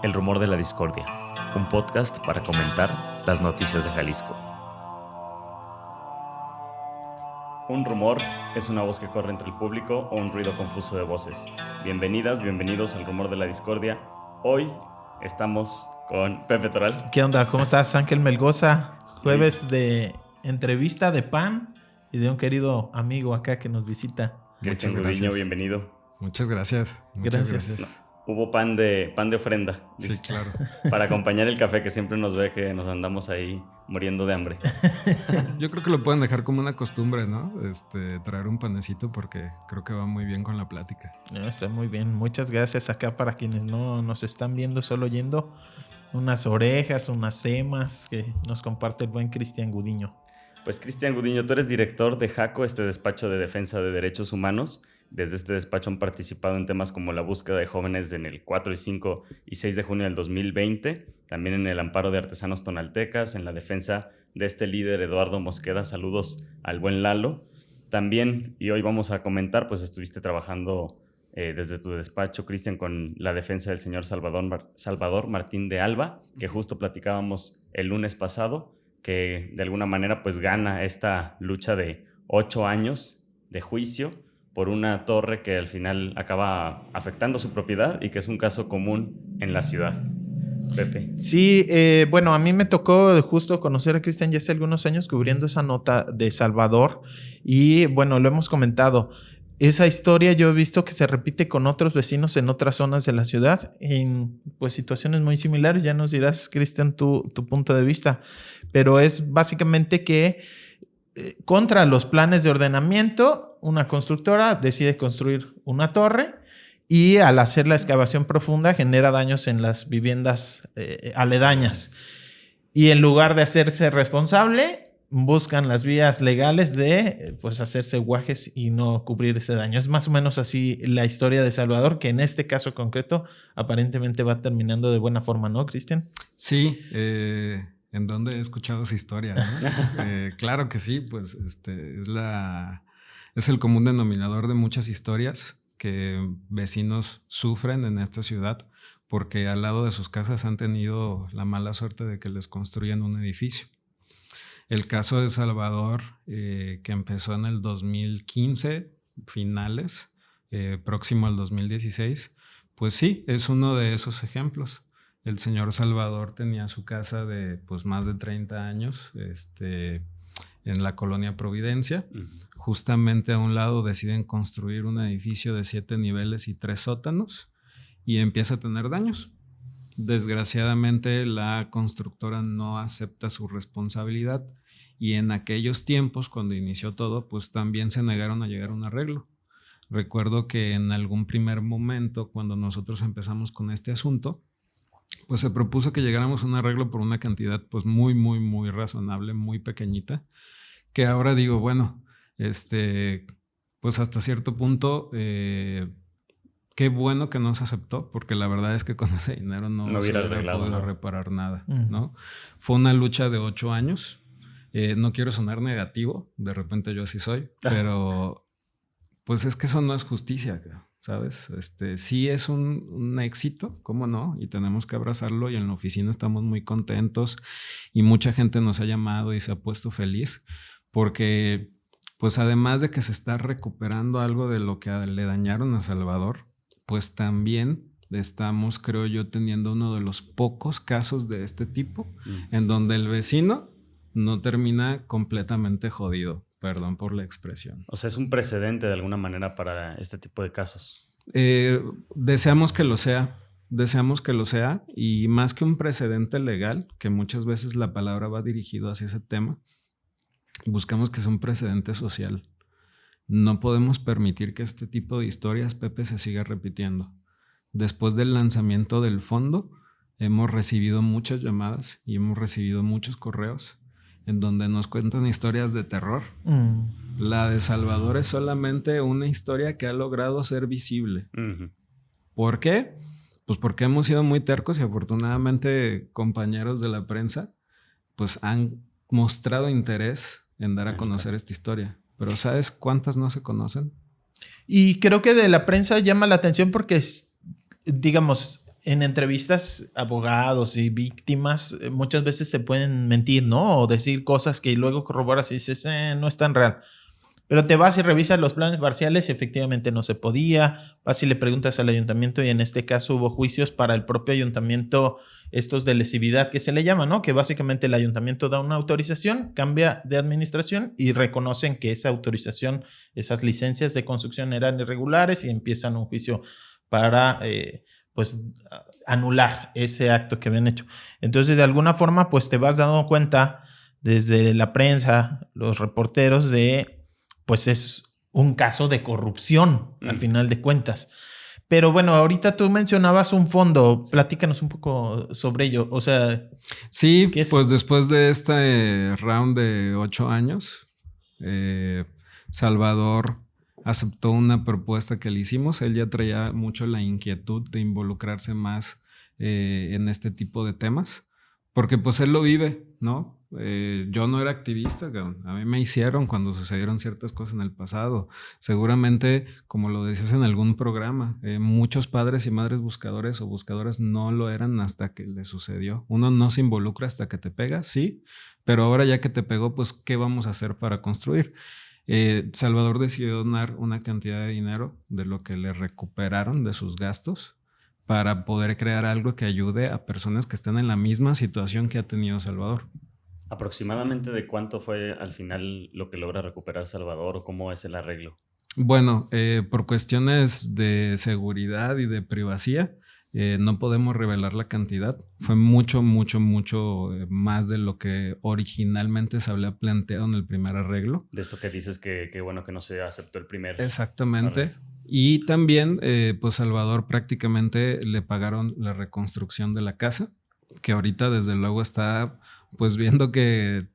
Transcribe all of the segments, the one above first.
El Rumor de la Discordia, un podcast para comentar las noticias de Jalisco. Un rumor es una voz que corre entre el público o un ruido confuso de voces. Bienvenidas, bienvenidos al Rumor de la Discordia. Hoy estamos con Pepe Toral. ¿Qué onda? ¿Cómo estás? Ángel Melgoza. Jueves de entrevista de pan y de un querido amigo acá que nos visita. Cristian Gudiño, bienvenido. Muchas gracias. Gracias. Hubo pan de ofrenda. Sí, claro. Para acompañar el café, que siempre nos ve que nos andamos ahí muriendo de hambre. Yo creo que lo pueden dejar como una costumbre, ¿no? Traer un panecito porque creo que va muy bien con la plática. Está muy bien. Muchas gracias acá para quienes no nos están viendo, solo oyendo. Unas orejas, unas semas que nos comparte el buen Cristian Gudiño. Pues Cristian Gudiño, tú eres director de JACO, este despacho de defensa de derechos humanos. Desde este despacho han participado en temas como la búsqueda de jóvenes en el 4, 5 y 6 de junio del 2020, también en el amparo de artesanos tonaltecas, en la defensa de este líder Eduardo Mosqueda. Saludos al buen Lalo. También, y hoy vamos a comentar, pues estuviste trabajando desde tu despacho, Cristian, con la defensa del señor Salvador Martín de Alba, que justo platicábamos el lunes pasado, que de alguna manera pues gana esta lucha de 8 años de juicio por una torre que al final acaba afectando su propiedad y que es un caso común en la ciudad. Pepe. Sí, bueno, a mí me tocó justo conocer a Cristian ya hace algunos años cubriendo esa nota de Salvador y bueno, lo hemos comentado. Esa historia yo he visto que se repite con otros vecinos en otras zonas de la ciudad en pues situaciones muy similares. Ya nos dirás, Cristian, tu punto de vista, pero es básicamente que contra los planes de ordenamiento, una constructora decide construir una torre y al hacer la excavación profunda genera daños en las viviendas aledañas. Y en lugar de hacerse responsable, buscan las vías legales de pues hacerse guajes y no cubrir ese daño. Es más o menos así la historia de Salvador, que en este caso concreto aparentemente va terminando de buena forma, ¿no, Cristian? Sí, ¿en dónde he escuchado esa historia, ¿no? Claro que sí, pues es el común denominador de muchas historias que vecinos sufren en esta ciudad porque al lado de sus casas han tenido la mala suerte de que les construyan un edificio. El caso de Salvador, que empezó en el 2015, finales, próximo al 2016, pues sí, es uno de esos ejemplos. El señor Salvador tenía su casa de pues más de 30 años en la colonia Providencia. Justamente a un lado deciden construir un edificio de 7 niveles y 3 sótanos y empieza a tener daños. Desgraciadamente la constructora no acepta su responsabilidad y en aquellos tiempos cuando inició todo pues también se negaron a llegar a un arreglo. Recuerdo que en algún primer momento cuando nosotros empezamos con este asunto pues se propuso que llegáramos a un arreglo por una cantidad pues muy muy muy razonable, muy pequeñita, que ahora digo bueno, pues hasta cierto punto qué bueno que no se aceptó, porque la verdad es que con ese dinero no se hubiera podido reparar nada, ¿no? Fue una lucha de 8 años. No quiero sonar negativo, de repente yo así soy, pero pues es que eso no es justicia, ¿sabes? Sí es un éxito, ¿cómo no? Y tenemos que abrazarlo y en la oficina estamos muy contentos y mucha gente nos ha llamado y se ha puesto feliz porque pues además de que se está recuperando algo de lo que le dañaron a Salvador, pues también estamos, creo yo, teniendo uno de los pocos casos de este tipo en donde el vecino no termina completamente jodido, perdón por la expresión. O sea, es un precedente de alguna manera para este tipo de casos. Deseamos que lo sea y más que un precedente legal, que muchas veces la palabra va dirigido hacia ese tema, buscamos que sea un precedente social. No podemos permitir que este tipo de historias, Pepe, se siga repitiendo. Después del lanzamiento del fondo, hemos recibido muchas llamadas y hemos recibido muchos correos en donde nos cuentan historias de terror. La de Salvador es solamente una historia que ha logrado ser visible. ¿Por qué? Pues porque hemos sido muy tercos y afortunadamente compañeros de la prensa pues han mostrado interés en dar a conocer esta historia. Pero ¿sabes cuántas no se conocen? Y creo que de la prensa llama la atención porque, digamos, en entrevistas, abogados y víctimas muchas veces se pueden mentir, ¿no? O decir cosas que luego corroboras y dices, no es tan real. Pero te vas y revisas los planes parciales y efectivamente no se podía. Vas y le preguntas al ayuntamiento y en este caso hubo juicios para el propio ayuntamiento, estos de lesividad que se le llama, ¿no? Que básicamente el ayuntamiento da una autorización, cambia de administración y reconocen que esa autorización, esas licencias de construcción eran irregulares y empiezan un juicio para pues anular ese acto que habían hecho. Entonces de alguna forma pues te vas dando cuenta desde la prensa, los reporteros de pues es un caso de corrupción al final de cuentas. Pero bueno, ahorita tú mencionabas un fondo, platícanos un poco sobre ello, o sea... Sí, pues después de este round de 8 años, Salvador aceptó una propuesta que le hicimos. Él ya traía mucho la inquietud de involucrarse más en este tipo de temas, porque pues él lo vive, ¿no? Yo no era activista, a mí me hicieron cuando sucedieron ciertas cosas en el pasado. Seguramente, como lo decías en algún programa, muchos padres y madres buscadores o buscadoras no lo eran hasta que les sucedió. Uno no se involucra hasta que te pega, sí, pero ahora ya que te pegó, pues ¿qué vamos a hacer para construir? Salvador decidió donar una cantidad de dinero de lo que le recuperaron de sus gastos para poder crear algo que ayude a personas que están en la misma situación que ha tenido Salvador. ¿Aproximadamente de cuánto fue al final lo que logra recuperar Salvador o cómo es el arreglo? Bueno, por cuestiones de seguridad y de privacidad, no podemos revelar la cantidad. Fue mucho más de lo que originalmente se había planteado en el primer arreglo. De esto que dices que bueno que no se aceptó el primer. Exactamente. Arreglo. Y también, pues Salvador prácticamente le pagaron la reconstrucción de la casa, que ahorita desde luego está pues viendo que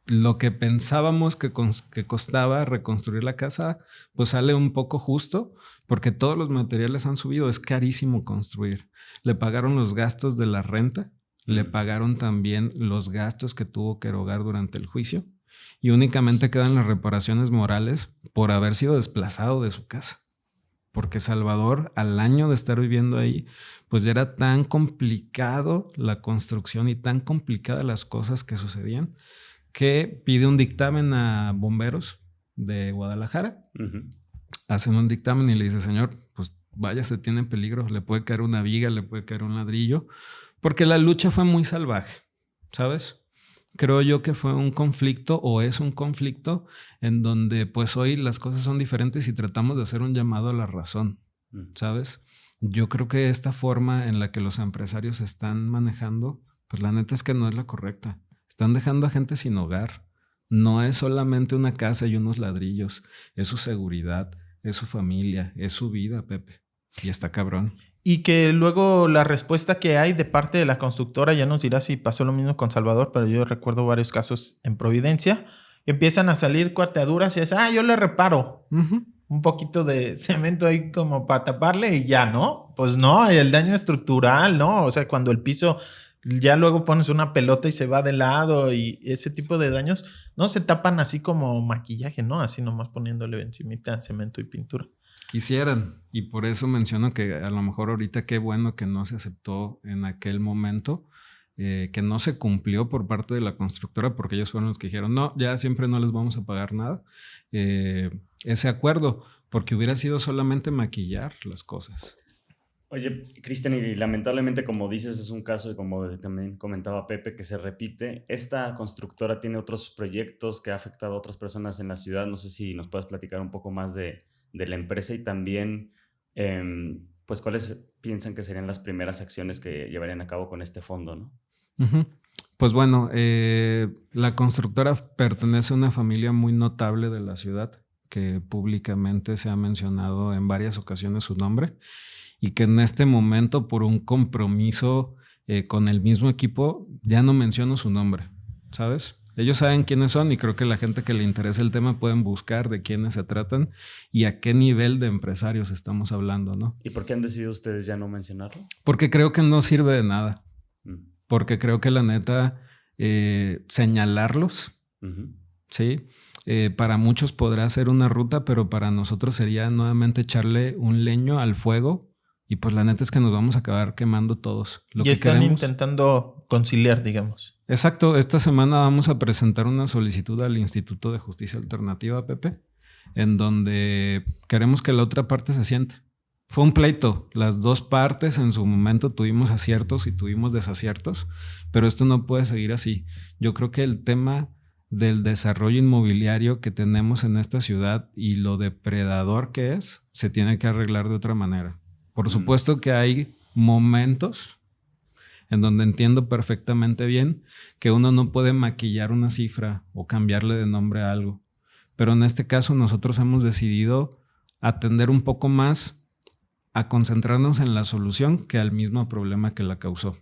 lo que pensábamos que costaba reconstruir la casa, pues sale un poco justo, porque todos los materiales han subido, es carísimo construir. Le pagaron los gastos de la renta, le pagaron también los gastos que tuvo que erogar durante el juicio, y únicamente quedan las reparaciones morales por haber sido desplazado de su casa. Porque Salvador, al año de estar viviendo ahí, pues ya era tan complicado la construcción y tan complicadas las cosas que sucedían, que pide un dictamen a bomberos de Guadalajara. Hacen un dictamen y le dice, señor, pues vaya, se tiene en peligro, le puede caer una viga, le puede caer un ladrillo, porque la lucha fue muy salvaje, ¿sabes? Creo yo que fue un conflicto o es un conflicto en donde pues hoy las cosas son diferentes y tratamos de hacer un llamado a la razón, ¿sabes? Yo creo que esta forma en la que los empresarios están manejando, pues la neta es que no es la correcta. Están dejando a gente sin hogar. No es solamente una casa y unos ladrillos, es su seguridad, es su familia, es su vida, Pepe. Y está cabrón. Y que luego la respuesta que hay de parte de la constructora, ya nos dirá si pasó lo mismo con Salvador, pero yo recuerdo varios casos en Providencia, empiezan a salir cuarteaduras y es, yo le reparo un poquito de cemento ahí como para taparle y ya, ¿no? Pues no, el daño estructural, ¿no? O sea, cuando el piso ya luego pones una pelota y se va de lado y ese tipo de daños no se tapan así como maquillaje, ¿no? Así nomás poniéndole encimita cemento y pintura. Quisieran, y por eso menciono que a lo mejor ahorita qué bueno que no se aceptó en aquel momento, que no se cumplió por parte de la constructora, porque ellos fueron los que dijeron, no, ya siempre no les vamos a pagar nada, ese acuerdo, porque hubiera sido solamente maquillar las cosas. Oye, Cristian, y lamentablemente, como dices, es un caso, y como también comentaba Pepe, que se repite. Esta constructora tiene otros proyectos que ha afectado a otras personas en la ciudad. No sé si nos puedes platicar un poco más de la empresa y también, pues, cuáles piensan que serían las primeras acciones que llevarían a cabo con este fondo, ¿no? Pues bueno, la constructora pertenece a una familia muy notable de la ciudad, que públicamente se ha mencionado en varias ocasiones su nombre, y que en este momento, por un compromiso con el mismo equipo, ya no menciono su nombre, ¿sabes? Ellos saben quiénes son y creo que la gente que le interesa el tema pueden buscar de quiénes se tratan y a qué nivel de empresarios estamos hablando, ¿no? ¿Y por qué han decidido ustedes ya no mencionarlo? Porque creo que no sirve de nada. Porque creo que la neta, señalarlos, ¿sí? Para muchos podrá ser una ruta, pero para nosotros sería nuevamente echarle un leño al fuego Y pues la neta es que nos vamos a acabar quemando todos. Y están intentando conciliar, digamos. Exacto. Esta semana vamos a presentar una solicitud al Instituto de Justicia Alternativa, Pepe, en donde queremos que la otra parte se siente. Fue un pleito. Las dos partes en su momento tuvimos aciertos y tuvimos desaciertos, pero esto no puede seguir así. Yo creo que el tema del desarrollo inmobiliario que tenemos en esta ciudad y lo depredador que es, se tiene que arreglar de otra manera. Por supuesto que hay momentos en donde entiendo perfectamente bien que uno no puede maquillar una cifra o cambiarle de nombre a algo. Pero en este caso nosotros hemos decidido atender un poco más a concentrarnos en la solución que al mismo problema que la causó.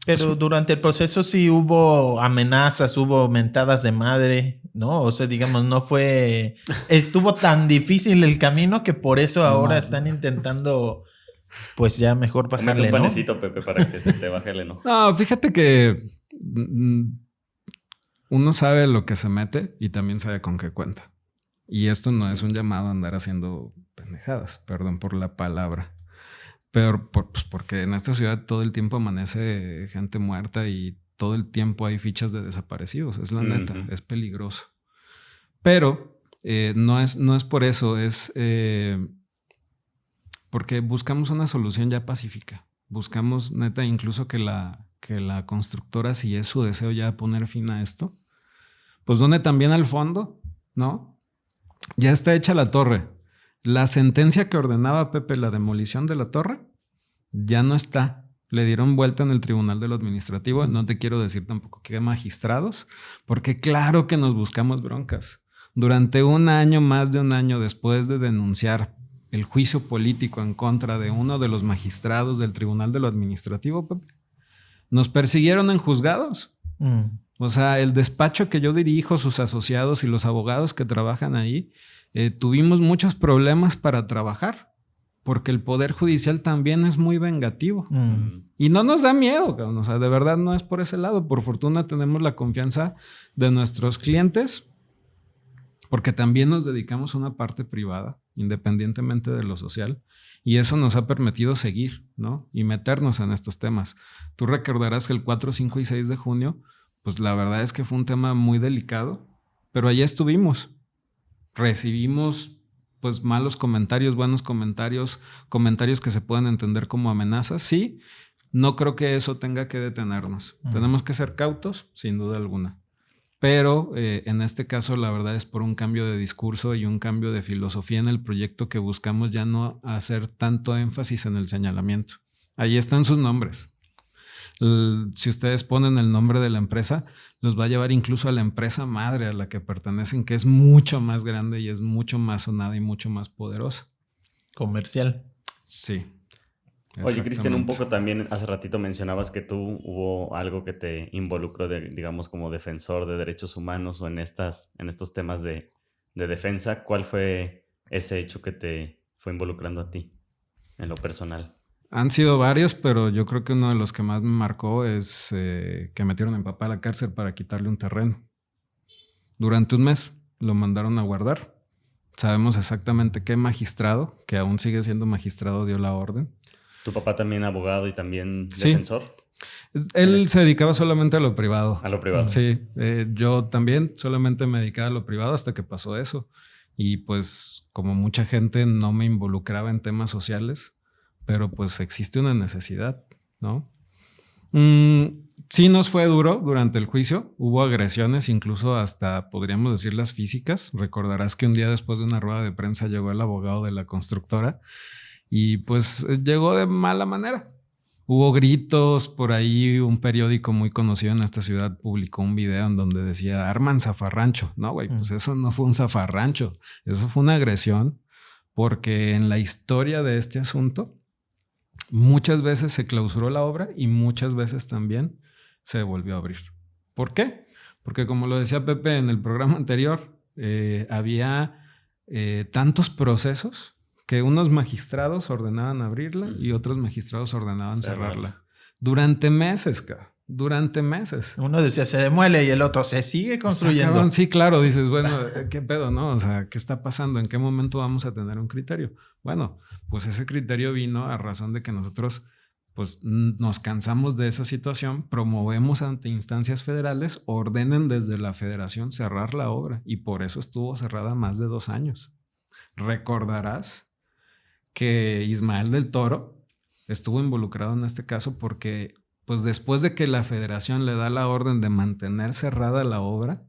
Pero durante el proceso sí hubo amenazas, hubo mentadas de madre, ¿no? O sea, digamos, no fue... Estuvo tan difícil el camino que por eso ahora están intentando, pues ya mejor bajarle, Mete un ¿no? panecito, Pepe, para que se te baje el enojo. No, fíjate que uno sabe lo que se mete y también sabe con qué cuenta. Y esto no es un llamado a andar haciendo pendejadas, perdón por la palabra. Pero pues porque en esta ciudad todo el tiempo amanece gente muerta y todo el tiempo hay fichas de desaparecidos. Es la neta, es peligroso. Pero no es por eso, es porque buscamos una solución ya pacífica. Buscamos neta incluso que la constructora, si es su deseo ya poner fin a esto, pues donde también al fondo, ¿no? Ya está hecha la torre. La sentencia que ordenaba, Pepe, la demolición de la torre, ya no está. Le dieron vuelta en el Tribunal de lo Administrativo. No te quiero decir tampoco que magistrados, porque claro que nos buscamos broncas. Durante un año, más de un año después de denunciar el juicio político en contra de uno de los magistrados del Tribunal de lo Administrativo, Pepe, nos persiguieron en juzgados. O sea, el despacho que yo dirijo, sus asociados y los abogados que trabajan ahí, tuvimos muchos problemas para trabajar porque el Poder Judicial también es muy vengativo y no nos da miedo, cabrón. O sea, de verdad no es por ese lado. Por fortuna tenemos la confianza de nuestros clientes porque también nos dedicamos a una parte privada, independientemente de lo social, y eso nos ha permitido seguir, ¿no? Y meternos en estos temas. Tú recordarás que el 4, 5 y 6 de junio, pues la verdad es que fue un tema muy delicado, pero allí estuvimos. Recibimos pues malos comentarios, buenos comentarios, comentarios que se pueden entender como amenazas. Sí, no creo que eso tenga que detenernos. Tenemos que ser cautos, sin duda alguna. Pero en este caso la verdad es por un cambio de discurso y un cambio de filosofía en el proyecto que buscamos ya no hacer tanto énfasis en el señalamiento. Ahí están sus nombres. Si ustedes ponen el nombre de la empresa, los va a llevar incluso a la empresa madre a la que pertenecen, que es mucho más grande y es mucho más sonada y mucho más poderosa. Comercial. Sí. Oye, Cristian, un poco también hace ratito mencionabas que tú hubo algo que te involucró, digamos, como defensor de derechos humanos o en estos temas de defensa. ¿Cuál fue ese hecho que te fue involucrando a ti en lo personal? Han sido varios, pero yo creo que uno de los que más me marcó es que metieron a mi papá a la cárcel para quitarle un terreno. Durante un mes lo mandaron a guardar. Sabemos exactamente qué magistrado, que aún sigue siendo magistrado, dio la orden. ¿Tu papá también abogado y también defensor? Él se dedicaba solamente a lo privado. A lo privado. Sí, yo también solamente me dedicaba a lo privado hasta que pasó eso. Y pues como mucha gente no me involucraba en temas sociales, pero pues existe una necesidad, ¿no? Sí nos fue duro durante el juicio. Hubo agresiones, incluso hasta podríamos decir las físicas. Recordarás que un día después de una rueda de prensa llegó el abogado de la constructora y pues llegó de mala manera. Hubo gritos por ahí. Un periódico muy conocido en esta ciudad publicó un video en donde decía arman zafarrancho. No, güey, pues eso no fue un zafarrancho. Eso fue una agresión porque en la historia de este asunto muchas veces se clausuró la obra y muchas veces también se volvió a abrir. ¿Por qué? Porque como lo decía Pepe en el programa anterior, había tantos procesos que unos magistrados ordenaban abrirla y otros magistrados ordenaban cerrarla. Durante meses, durante meses. Uno decía se demuele y el otro se sigue construyendo. Sí, claro, dices, bueno, ¿qué pedo, no? O sea, ¿qué está pasando? ¿En qué momento vamos a tener un criterio? Bueno, pues ese criterio vino a razón de que nosotros pues nos cansamos de esa situación, promovemos ante instancias federales, ordenen desde la federación cerrar la obra y por eso estuvo cerrada más de 2 años. Recordarás que Ismael del Toro estuvo involucrado en este caso porque pues después de que la federación le da la orden de mantener cerrada la obra,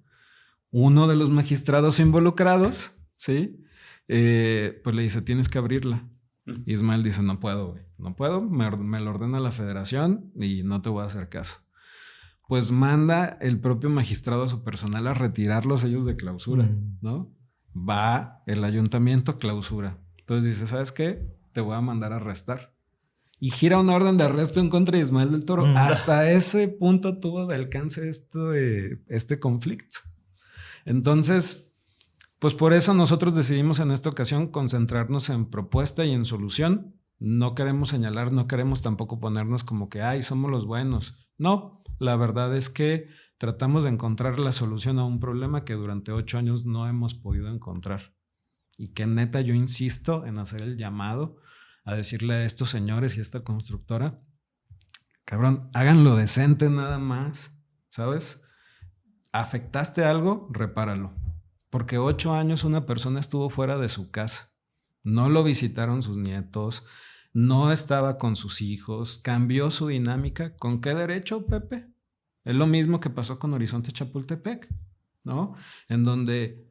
uno de los magistrados involucrados, ¿sí? Pues le dice, tienes que abrirla. Ismael dice, no puedo, güey, no puedo, me lo ordena la federación y no te voy a hacer caso. Pues manda el propio magistrado a su personal a retirar los sellos de clausura, ¿no? Va el ayuntamiento, clausura. Entonces dice, ¿sabes qué? Te voy a mandar a arrestar. Y gira una orden de arresto en contra de Ismael del Toro. Hasta ese punto tuvo de alcance este conflicto. Entonces, pues por eso nosotros decidimos en esta ocasión concentrarnos en propuesta y en solución. No queremos señalar, no queremos tampoco ponernos como que, ay, somos los buenos. No, la verdad es que tratamos de encontrar la solución a un problema que durante 8 años no hemos podido encontrar. Y que neta yo insisto en hacer el llamado a decirle a estos señores y a esta constructora, cabrón, háganlo decente nada más, ¿sabes? ¿Afectaste algo? Repáralo. Porque 8 años una persona estuvo fuera de su casa. No lo visitaron sus nietos, no estaba con sus hijos, cambió su dinámica. ¿Con qué derecho, Pepe? Es lo mismo que pasó con Horizonte Chapultepec, ¿no? En donde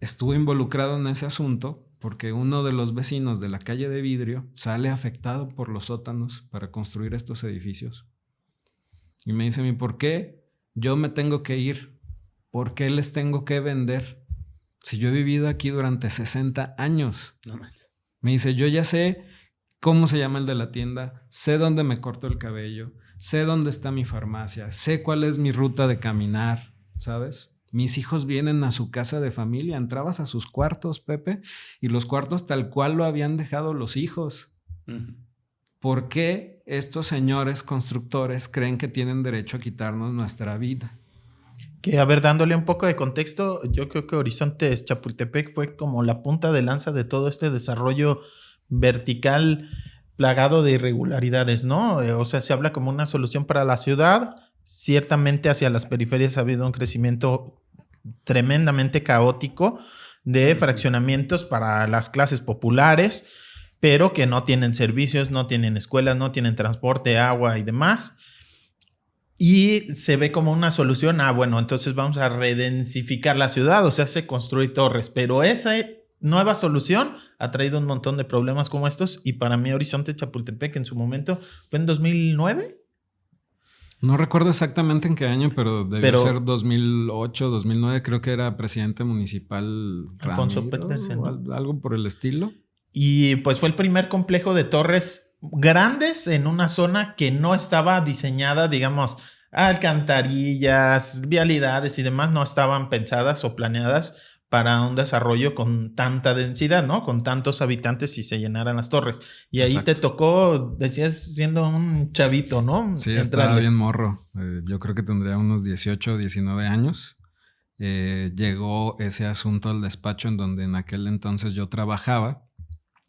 estuvo involucrado en ese asunto porque uno de los vecinos de la calle de Vidrio sale afectado por los sótanos para construir estos edificios. Y me dice, ¿por qué yo me tengo que ir? ¿Por qué les tengo que vender? Si yo he vivido aquí durante 60 años. No manches. Me dice, yo ya sé cómo se llama el de la tienda, sé dónde me corto el cabello, sé dónde está mi farmacia, sé cuál es mi ruta de caminar, ¿sabes? Mis hijos vienen a su casa de familia, entrabas a sus cuartos, Pepe, y los cuartos tal cual lo habían dejado los hijos. ¿Por qué estos señores constructores creen que tienen derecho a quitarnos nuestra vida? Que, a ver, dándole un poco de contexto, yo creo que Horizonte Chapultepec fue como la punta de lanza de todo este desarrollo vertical plagado de irregularidades, ¿no? O sea, se habla como una solución para la ciudad. Ciertamente hacia las periferias ha habido un crecimiento tremendamente caótico de fraccionamientos para las clases populares, pero que no tienen servicios, no tienen escuelas, no tienen transporte, agua y demás. Y se ve como una solución, bueno, entonces vamos a redensificar la ciudad, o sea, se construye torres, pero esa nueva solución ha traído un montón de problemas como estos y para mí Horizonte Chapultepec en su momento fue en 2009. No recuerdo exactamente en qué año, pero debió ser 2008, 2009. Creo que era presidente municipal Alfonso Petersen, ¿no? Algo por el estilo. Y pues fue el primer complejo de torres grandes en una zona que no estaba diseñada, digamos, alcantarillas, vialidades y demás no estaban pensadas o planeadas para un desarrollo con tanta densidad, ¿no? Con tantos habitantes y se llenaran las torres. Y ahí Exacto. Te tocó, decías, siendo un chavito, ¿no? Sí, estaba bien morro. Yo creo que tendría unos 18 o 19 años. Llegó ese asunto al despacho en donde en aquel entonces yo trabajaba.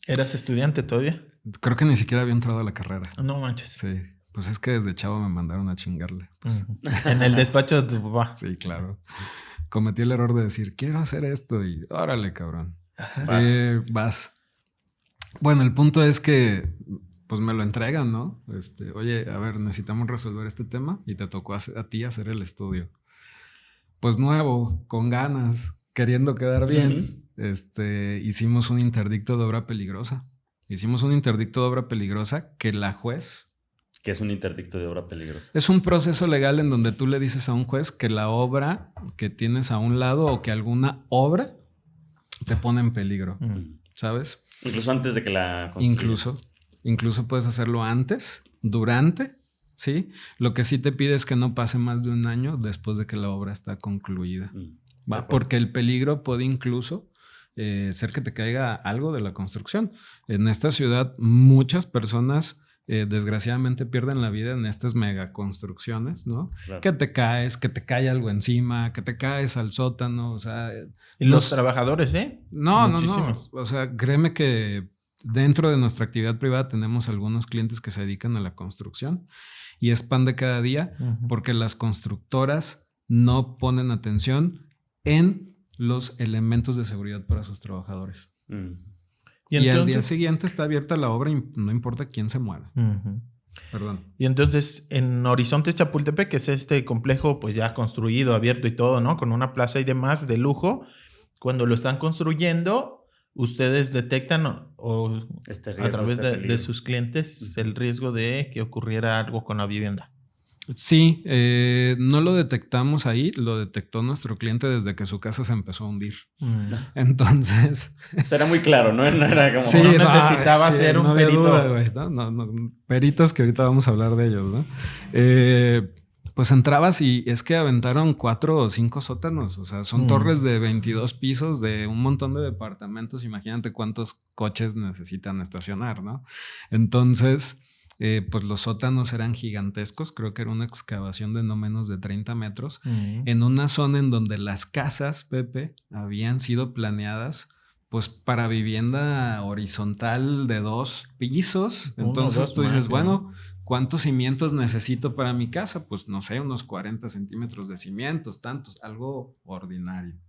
¿Eras estudiante todavía? Creo que ni siquiera había entrado a la carrera. No manches. Sí, pues es que desde chavo me mandaron a chingarle. Pues. En el despacho de tu papá. Sí, claro. Cometí el error de decir, quiero hacer esto y órale, cabrón. Vas. Bueno, el punto es que pues me lo entregan, ¿no? Oye, a ver, necesitamos resolver este tema y te tocó a ti hacer el estudio. Pues nuevo, con ganas, queriendo quedar bien, hicimos un interdicto de obra peligrosa. Hicimos un interdicto de obra peligrosa que la juez... ¿Qué es un interdicto de obra peligrosa? Es un proceso legal en donde tú le dices a un juez que la obra que tienes a un lado o que alguna obra te pone en peligro, ¿sabes? Incluso antes de que la construyas. Incluso puedes hacerlo antes, durante, ¿sí? Lo que sí te pide es que no pase más de 1 año después de que la obra está concluida. ¿Va? Porque el peligro puede incluso ser que te caiga algo de la construcción. En esta ciudad muchas personas desgraciadamente pierden la vida en estas megaconstrucciones, ¿no? Claro. Que te caes, que te cae algo encima, que te caes al sótano, o sea... Y los trabajadores, ¿eh? No. Muchísimos. O sea, créeme que dentro de nuestra actividad privada tenemos algunos clientes que se dedican a la construcción y es pan de cada día porque las constructoras no ponen atención en los elementos de seguridad para sus trabajadores. Y entonces, al día siguiente está abierta la obra y no importa quién se muera. Perdón. Y entonces en Horizonte Chapultepec, que es este complejo pues ya construido, abierto y todo, ¿no? Con una plaza y demás de lujo, cuando lo están construyendo, ustedes detectan o a través de sus clientes el riesgo de que ocurriera algo con la vivienda. Sí, no lo detectamos ahí, lo detectó nuestro cliente desde que su casa se empezó a hundir. Entonces... Pues era muy claro, ¿no? No era como... Sí, no necesitaba ser un perito. Duda, güey, no, peritos que ahorita vamos a hablar de ellos, ¿no? Pues entrabas y es que aventaron 4 o 5 sótanos, o sea, son torres de 22 pisos de un montón de departamentos, imagínate cuántos coches necesitan estacionar, ¿no? Entonces... pues los sótanos eran gigantescos, creo que era una excavación de no menos de 30 metros, en una zona en donde las casas, Pepe, habían sido planeadas pues para vivienda horizontal de 2 pisos. Entonces tú dices, bueno, ¿cuántos cimientos necesito para mi casa? Pues no sé, unos 40 centímetros de cimientos, tantos, algo ordinario.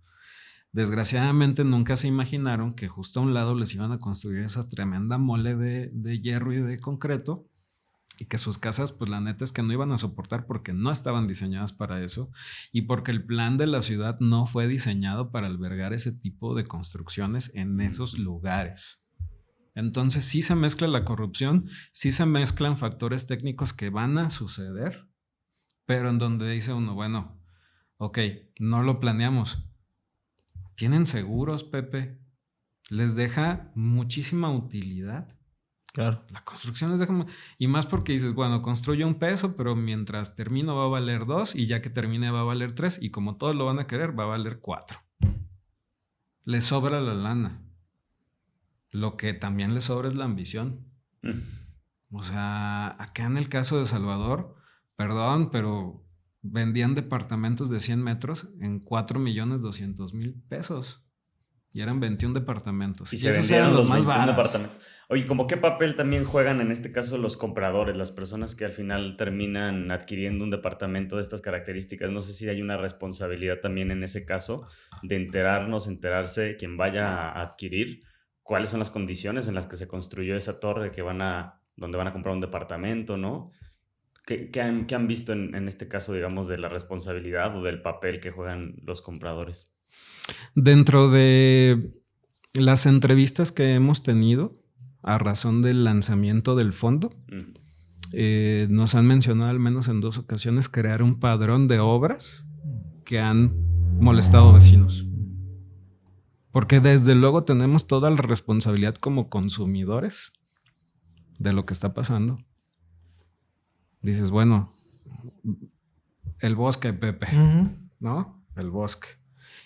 Desgraciadamente nunca se imaginaron que justo a un lado les iban a construir esa tremenda mole de hierro y de concreto y que sus casas, pues la neta es que no iban a soportar porque no estaban diseñadas para eso y porque el plan de la ciudad no fue diseñado para albergar ese tipo de construcciones en esos lugares. Entonces sí se mezcla la corrupción, sí se mezclan factores técnicos que van a suceder, pero en donde dice uno, bueno, ok, no lo planeamos. ¿Tienen seguros, Pepe? Les deja muchísima utilidad. Claro. La construcción les deja... Y más porque dices, bueno, construyo un peso, pero mientras termino va a valer 2 y ya que termine va a valer 3 y como todos lo van a querer, va a valer 4. Les sobra la lana. Lo que también les sobra es la ambición. O sea, acá en el caso de Salvador, perdón, pero vendían departamentos de 100 metros en 4,200,000 pesos. Y eran 21 departamentos. Y esos eran los más baratos. Oye, ¿cómo qué papel también juegan en este caso los compradores, las personas que al final terminan adquiriendo un departamento de estas características? No sé si hay una responsabilidad también en ese caso de enterarse quien vaya a adquirir cuáles son las condiciones en las que se construyó esa torre donde van a comprar un departamento, ¿no? ¿Qué han visto en este caso, digamos, de la responsabilidad o del papel que juegan los compradores? Dentro de las entrevistas que hemos tenido a razón del lanzamiento del fondo, nos han mencionado al menos en 2 ocasiones crear un padrón de obras que han molestado vecinos. Porque desde luego tenemos toda la responsabilidad como consumidores de lo que está pasando. Dices, bueno, el bosque, Pepe, ¿no? El bosque.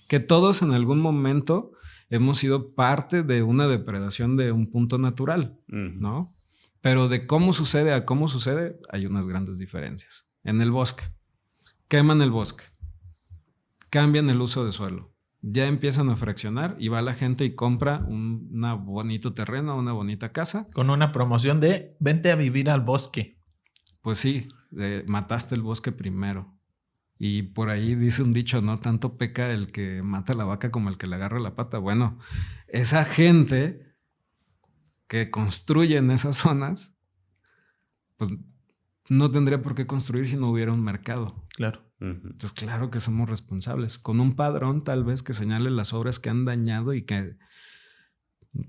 Que todos en algún momento hemos sido parte de una depredación de un punto natural, ¿no? Pero de cómo sucede a cómo sucede hay unas grandes diferencias. En el bosque, queman el bosque, cambian el uso de suelo, ya empiezan a fraccionar y va la gente y compra un bonito terreno, una bonita casa. Con una promoción de vente a vivir al bosque. Pues sí, mataste el bosque primero. Y por ahí dice un dicho, no tanto peca el que mata a la vaca como el que le agarra la pata. Bueno, esa gente que construye en esas zonas, pues no tendría por qué construir si no hubiera un mercado. Claro. Entonces, claro que somos responsables. Con un padrón tal vez que señale las obras que han dañado y que,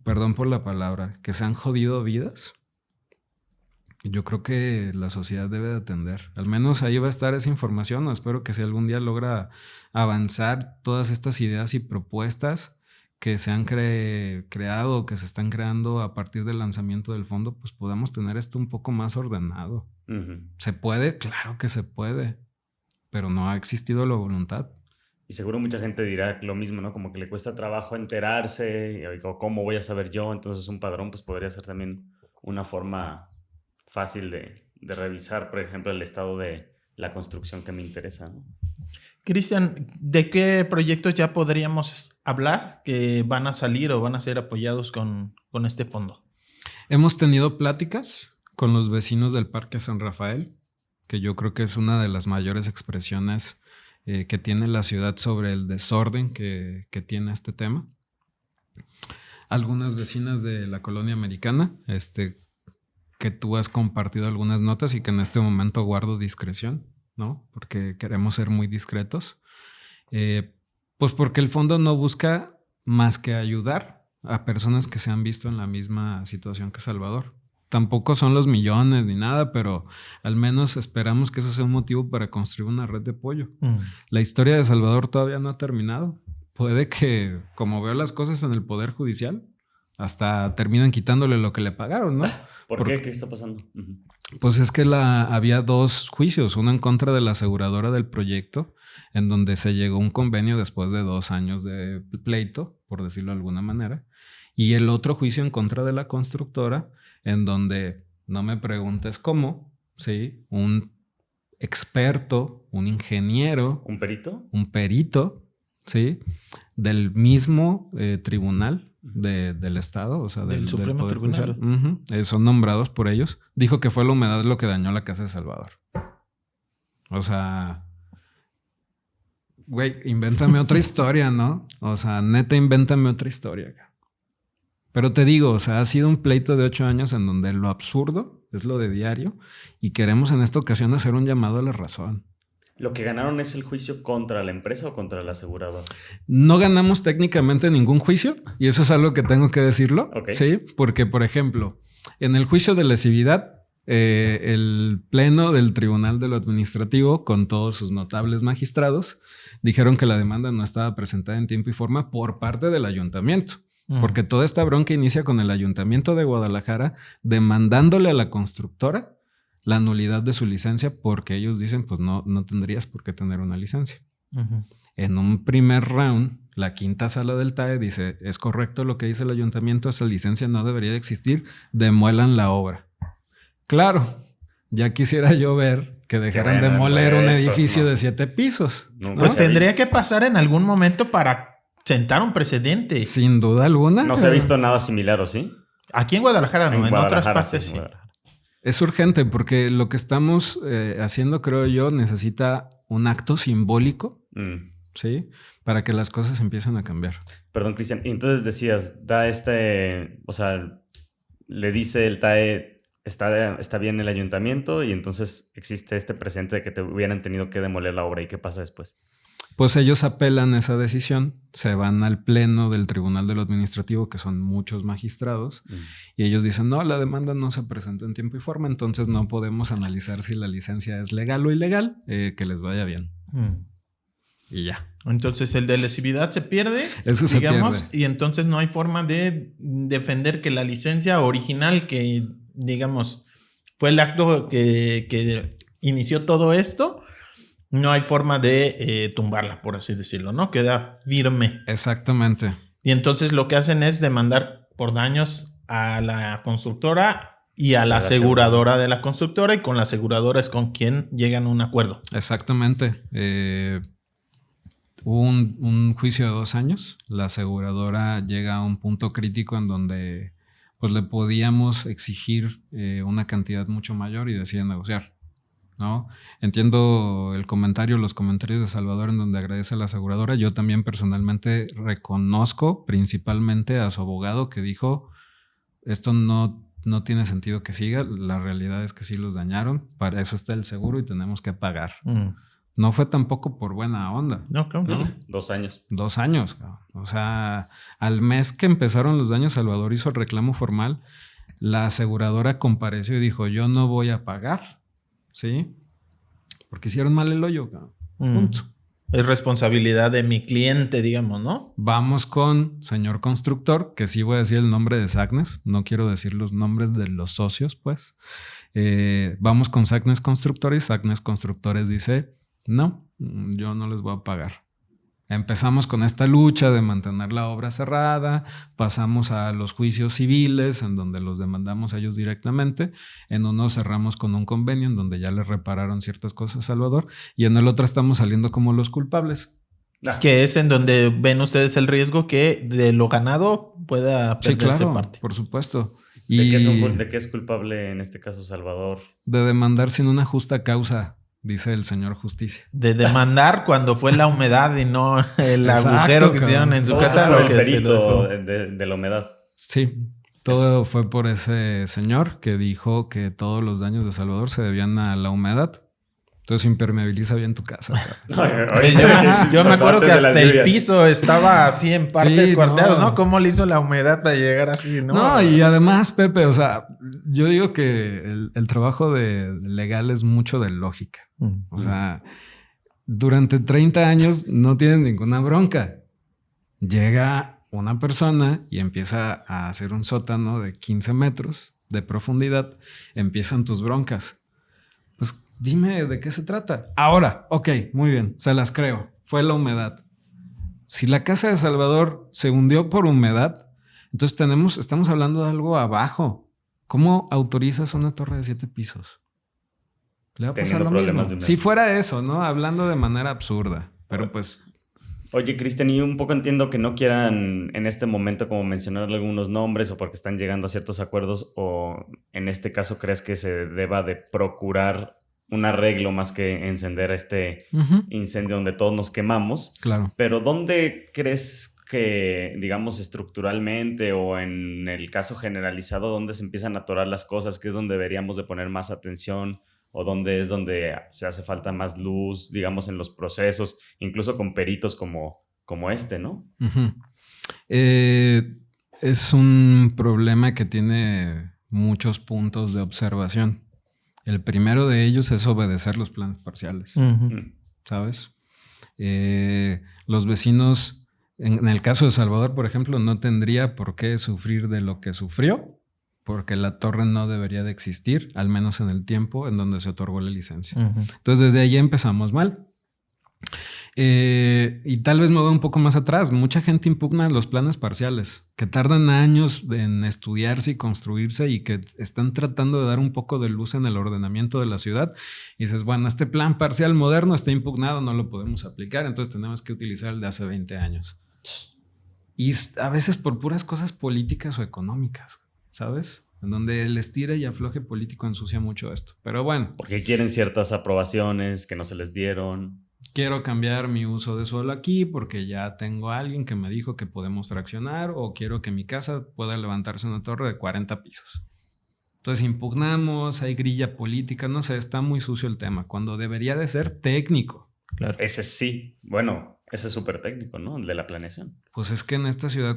perdón por la palabra, que se han jodido vidas. Yo creo que la sociedad debe de atender. Al menos ahí va a estar esa información. Espero que si algún día logra avanzar todas estas ideas y propuestas que se han creado, que se están creando a partir del lanzamiento del fondo, pues podamos tener esto un poco más ordenado. ¿Se puede? Claro que se puede, pero no ha existido la voluntad. Y seguro mucha gente dirá lo mismo, ¿no? Como que le cuesta trabajo enterarse, o cómo voy a saber yo. Entonces un padrón pues podría ser también una forma fácil de revisar, por ejemplo, el estado de la construcción que me interesa, ¿no? Cristian, ¿de qué proyectos ya podríamos hablar que van a salir o van a ser apoyados con este fondo? Hemos tenido pláticas con los vecinos del Parque San Rafael, que yo creo que es una de las mayores expresiones que tiene la ciudad sobre el desorden que tiene este tema. Algunas vecinas de la colonia americana, que tú has compartido algunas notas y que en este momento guardo discreción, ¿no? Porque queremos ser muy discretos. Pues porque el fondo no busca más que ayudar a personas que se han visto en la misma situación que Salvador. Tampoco son los millones ni nada, pero al menos esperamos que eso sea un motivo para construir una red de apoyo. La historia de Salvador todavía no ha terminado. Puede que, como veo las cosas en el Poder Judicial, hasta terminan quitándole lo que le pagaron, ¿no? ¿Por qué? ¿Qué está pasando? Pues es que había 2 juicios, uno en contra de la aseguradora del proyecto, en donde se llegó a un convenio después de 2 años de pleito, por decirlo de alguna manera, y el otro juicio en contra de la constructora, en donde, no me preguntes cómo, ¿sí? Un experto, un ingeniero. ¿Un perito? Un perito, ¿sí? Del mismo tribunal del Estado, o sea, del Supremo Poder Tribunal. Judicial. Son nombrados por ellos. Dijo que fue la humedad lo que dañó la casa de Salvador. O sea, güey, invéntame otra historia, ¿no? O sea, neta, invéntame otra historia. Pero te digo, o sea, ha sido un pleito de 8 años en donde lo absurdo es lo de diario y queremos en esta ocasión hacer un llamado a la razón. ¿Lo que ganaron es el juicio contra la empresa o contra la aseguradora? No ganamos técnicamente ningún juicio y eso es algo que tengo que decirlo. Okay. Sí, porque, por ejemplo, en el juicio de lesividad, el pleno del Tribunal de lo Administrativo, con todos sus notables magistrados, dijeron que la demanda no estaba presentada en tiempo y forma por parte del ayuntamiento. Porque toda esta bronca inicia con el Ayuntamiento de Guadalajara demandándole a la constructora la nulidad de su licencia porque ellos dicen, pues no tendrías por qué tener una licencia. En un primer round, la quinta sala del TAE dice, es correcto lo que dice el ayuntamiento, esa licencia no debería de existir, demuelan la obra. Claro, ya quisiera yo ver que dejaran demoler un edificio de 7 pisos. Pues tendría que pasar en algún momento para sentar un precedente. Sin duda alguna. No se ha visto nada similar, ¿o sí? Aquí en Guadalajara no, en otras partes sí. Es urgente porque lo que estamos haciendo, creo yo, necesita un acto simbólico, ¿sí? Para que las cosas empiecen a cambiar. Perdón, Cristian. Y entonces decías, o sea, le dice el TAE, está bien el ayuntamiento y entonces existe este precedente de que te hubieran tenido que demoler la obra. ¿Y qué pasa después? Pues ellos apelan esa decisión, se van al pleno del Tribunal de lo Administrativo, que son muchos magistrados, y ellos dicen, no, la demanda no se presentó en tiempo y forma, entonces no podemos analizar si la licencia es legal o ilegal, que les vaya bien. Y ya. Entonces el de lesividad se pierde, eso se pierde. Y entonces no hay forma de defender que la licencia original que, digamos, fue el acto que inició todo esto, no hay forma de tumbarla, por así decirlo, ¿no? Queda firme. Exactamente. Y entonces lo que hacen es demandar por daños a la constructora y a la aseguradora de la constructora, y con la aseguradora es con quien llegan a un acuerdo. Exactamente. Hubo un juicio de 2 años. La aseguradora llega a un punto crítico en donde pues le podíamos exigir una cantidad mucho mayor y deciden negociar, ¿no? Entiendo los comentarios de Salvador en donde agradece a la aseguradora. Yo también personalmente reconozco principalmente a su abogado que dijo, esto no tiene sentido que siga, la realidad es que sí los dañaron, para eso está el seguro y tenemos que pagar. No fue tampoco por buena onda. No, claro. ¿No? 2 años. 2 años. O sea, al mes que empezaron los daños, Salvador hizo el reclamo formal. La aseguradora compareció y dijo, yo no voy a pagar. ¿Sí? Porque hicieron mal el hoyo. Punto. Es responsabilidad de mi cliente, digamos, ¿no? Vamos con señor constructor, que sí voy a decir el nombre de Sagnes. No quiero decir los nombres de los socios, pues. Vamos con Sagnes Constructores. Sagnes Constructores dice, no, yo no les voy a pagar. Empezamos con esta lucha de mantener la obra cerrada, pasamos a los juicios civiles en donde los demandamos a ellos directamente, en uno cerramos con un convenio en donde ya les repararon ciertas cosas a Salvador y en el otro estamos saliendo como los culpables. Que es en donde ven ustedes el riesgo que de lo ganado pueda perderse claro, parte. Por supuesto. ¿De qué es culpable en este caso Salvador? De demandar sin una justa causa, dice el señor Justicia. De demandar cuando fue la humedad y no el agujero que hicieron en su casa. Lo Lo que que perito de la humedad. Sí, todo fue por ese señor que dijo que todos los daños de Salvador se debían a la humedad. Entonces impermeabiliza bien tu casa. Yo me acuerdo que hasta el piso estaba así en partes cuarteados, ¿no? ¿Cómo le hizo la humedad para llegar así? No, y además, Pepe, o sea, yo digo que el trabajo de legal es mucho de lógica. O sea, durante 30 años no tienes ninguna bronca. Llega una persona y empieza a hacer un sótano de 15 metros de profundidad. Empiezan tus broncas. Pues dime de qué se trata. Ahora, ok, muy bien, se las creo. Fue la humedad. Si la casa de Salvador se hundió por humedad, entonces estamos hablando de algo abajo. ¿Cómo autorizas una torre de 7 pisos? Le va a pasar lo mismo. Si fuera eso, ¿no? Hablando de manera absurda. Pero pues... Oye, Cristian, y un poco entiendo que no quieran en este momento como mencionar algunos nombres o porque están llegando a ciertos acuerdos, o en este caso crees que se deba de procurar un arreglo más que encender este incendio donde todos nos quemamos. Claro. Pero ¿dónde crees que, digamos, estructuralmente o en el caso generalizado, dónde se empiezan a atorar las cosas? ¿Qué es donde deberíamos de poner más atención? ¿O dónde es donde se hace falta más luz, digamos, en los procesos, incluso con peritos como este, ¿no? Es un problema que tiene muchos puntos de observación. El primero de ellos es obedecer los planes parciales, ¿sabes? Los vecinos, en el caso de Salvador, por ejemplo, no tendría por qué sufrir de lo que sufrió, porque la torre no debería de existir, al menos en el tiempo en donde se otorgó la licencia. Entonces, desde ahí empezamos mal. Y tal vez me voy un poco más atrás. Mucha gente impugna los planes parciales, que tardan años en estudiarse y construirse y que están tratando de dar un poco de luz en el ordenamiento de la ciudad. Y dices, bueno, este plan parcial moderno está impugnado, no lo podemos aplicar, entonces tenemos que utilizar el de hace 20 años. Y a veces por puras cosas políticas o económicas, ¿sabes? En donde el estira y afloje político ensucia mucho esto. Pero bueno. Porque quieren ciertas aprobaciones que no se les dieron. Quiero cambiar mi uso de suelo aquí porque ya tengo a alguien que me dijo que podemos fraccionar, o quiero que mi casa pueda levantarse una torre de 40 pisos. Entonces impugnamos, hay grilla política, no sé, está muy sucio el tema, cuando debería de ser técnico. Claro. Ese sí, bueno, ese es súper técnico, ¿no? El de la planeación. Pues es que en esta ciudad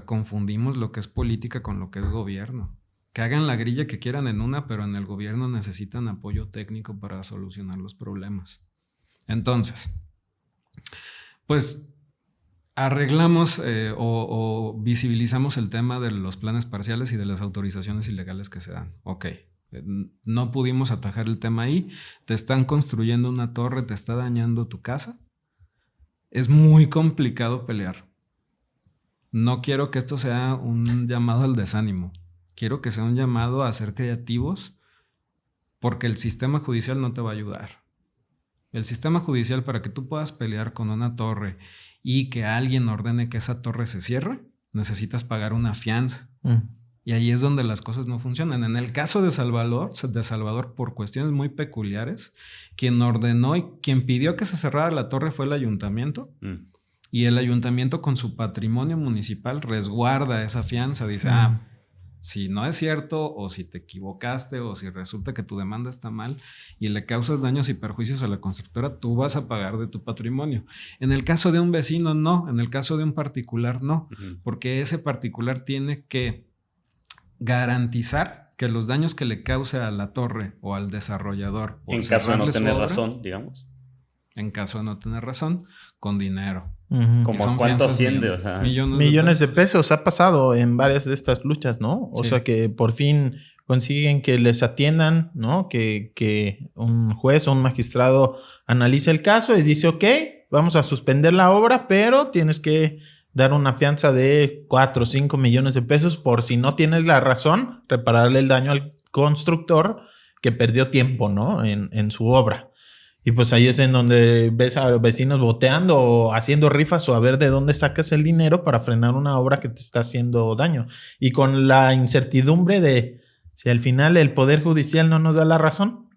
confundimos lo que es política con lo que es gobierno. Que hagan la grilla que quieran en una, pero en el gobierno necesitan apoyo técnico para solucionar los problemas. Entonces, pues arreglamos o visibilizamos el tema de los planes parciales y de las autorizaciones ilegales que se dan. Ok, no pudimos atajar el tema ahí. Te están construyendo una torre, te está dañando tu casa. Es muy complicado pelear. No quiero que esto sea un llamado al desánimo. Quiero que sea un llamado a ser creativos, porque el sistema judicial no te va a ayudar. El sistema judicial, para que tú puedas pelear con una torre y que alguien ordene que esa torre se cierre, necesitas pagar una fianza. Y ahí es donde las cosas no funcionan. En el caso de Salvador, por cuestiones muy peculiares, quien ordenó y quien pidió que se cerrara la torre fue el ayuntamiento. Y el ayuntamiento, con su patrimonio municipal, resguarda esa fianza. Dice, si no es cierto, o si te equivocaste, o si resulta que tu demanda está mal y le causas daños y perjuicios a la constructora, tú vas a pagar de tu patrimonio. En el caso de un vecino, no. En el caso de un particular, no. Porque ese particular tiene que garantizar que los daños que le cause a la torre o al desarrollador, en caso de no tener razón, digamos. En caso de no tener razón, con dinero. Como cuánto asciende, o sea, millones de pesos. Ha pasado en varias de estas luchas, ¿no? O sea, que por fin consiguen que les atiendan, ¿no? Que un juez o un magistrado analice el caso y dice, ok, vamos a suspender la obra, pero tienes que dar una fianza de 4 o 5 millones de pesos por si no tienes la razón, repararle el daño al constructor que perdió tiempo, ¿no? En su obra. Y pues ahí es en donde ves a vecinos boteando o haciendo rifas o a ver de dónde sacas el dinero para frenar una obra que te está haciendo daño. Y con la incertidumbre de si al final el Poder Judicial no nos da la razón.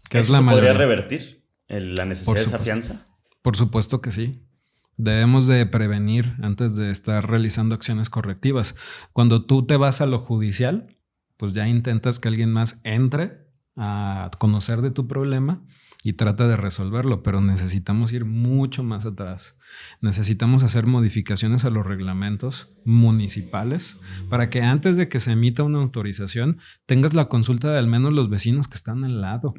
¿Que eso se podría revertir la necesidad de esa fianza? Por supuesto que sí. Debemos de prevenir antes de estar realizando acciones correctivas. Cuando tú te vas a lo judicial, pues ya intentas que alguien más entre a conocer de tu problema y trata de resolverlo, pero necesitamos ir mucho más atrás. Necesitamos hacer modificaciones a los reglamentos municipales para que antes de que se emita una autorización tengas la consulta de al menos los vecinos que están al lado,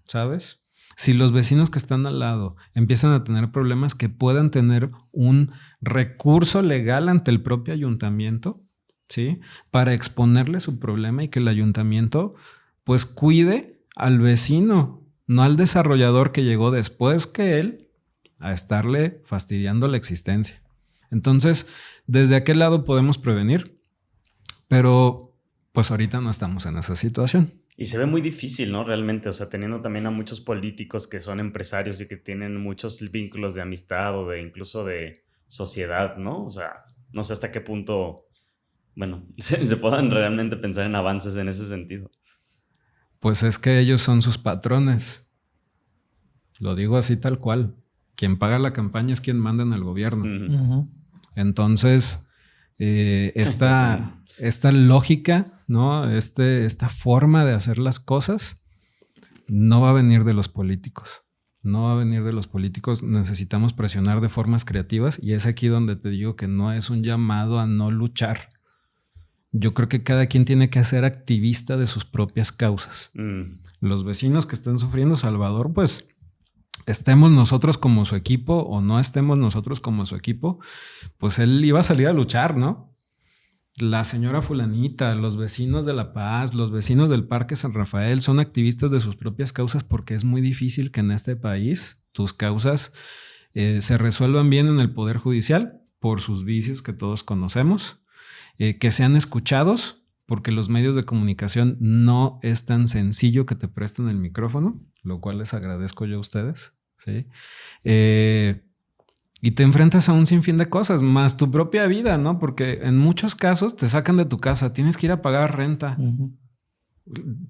¿sabes? Si los vecinos que están al lado empiezan a tener problemas, que puedan tener un recurso legal ante el propio ayuntamiento, ¿sí? Para exponerle su problema y que el ayuntamiento pues cuide al vecino, no al desarrollador que llegó después que él a estarle fastidiando la existencia. Entonces, desde aquel lado podemos prevenir, pero pues ahorita no estamos en esa situación. Y se ve muy difícil, ¿no? Realmente, o sea, teniendo también a muchos políticos que son empresarios y que tienen muchos vínculos de amistad o de incluso de sociedad, ¿no? O sea, no sé hasta qué punto, bueno, se puedan realmente pensar en avances en ese sentido. Pues es que ellos son sus patrones. Lo digo así tal cual. Quien paga la campaña es quien manda en el gobierno. Uh-huh. Entonces, esta lógica, ¿no? Esta forma de hacer las cosas no va a venir de los políticos. No va a venir de los políticos. Necesitamos presionar de formas creativas y es aquí donde te digo que no es un llamado a no luchar. Yo creo que cada quien tiene que ser activista de sus propias causas. Los vecinos que están sufriendo, Salvador, pues estemos nosotros como su equipo o no estemos nosotros como su equipo, pues él iba a salir a luchar, ¿no? La señora fulanita, los vecinos de La Paz, los vecinos del Parque San Rafael son activistas de sus propias causas porque es muy difícil que en este país tus causas se resuelvan bien en el Poder Judicial por sus vicios que todos conocemos. Que sean escuchados, porque los medios de comunicación no es tan sencillo que te presten el micrófono, lo cual les agradezco yo a ustedes, ¿sí? Y te enfrentas a un sinfín de cosas, más tu propia vida, ¿no? Porque en muchos casos te sacan de tu casa, tienes que ir a pagar renta. Uh-huh.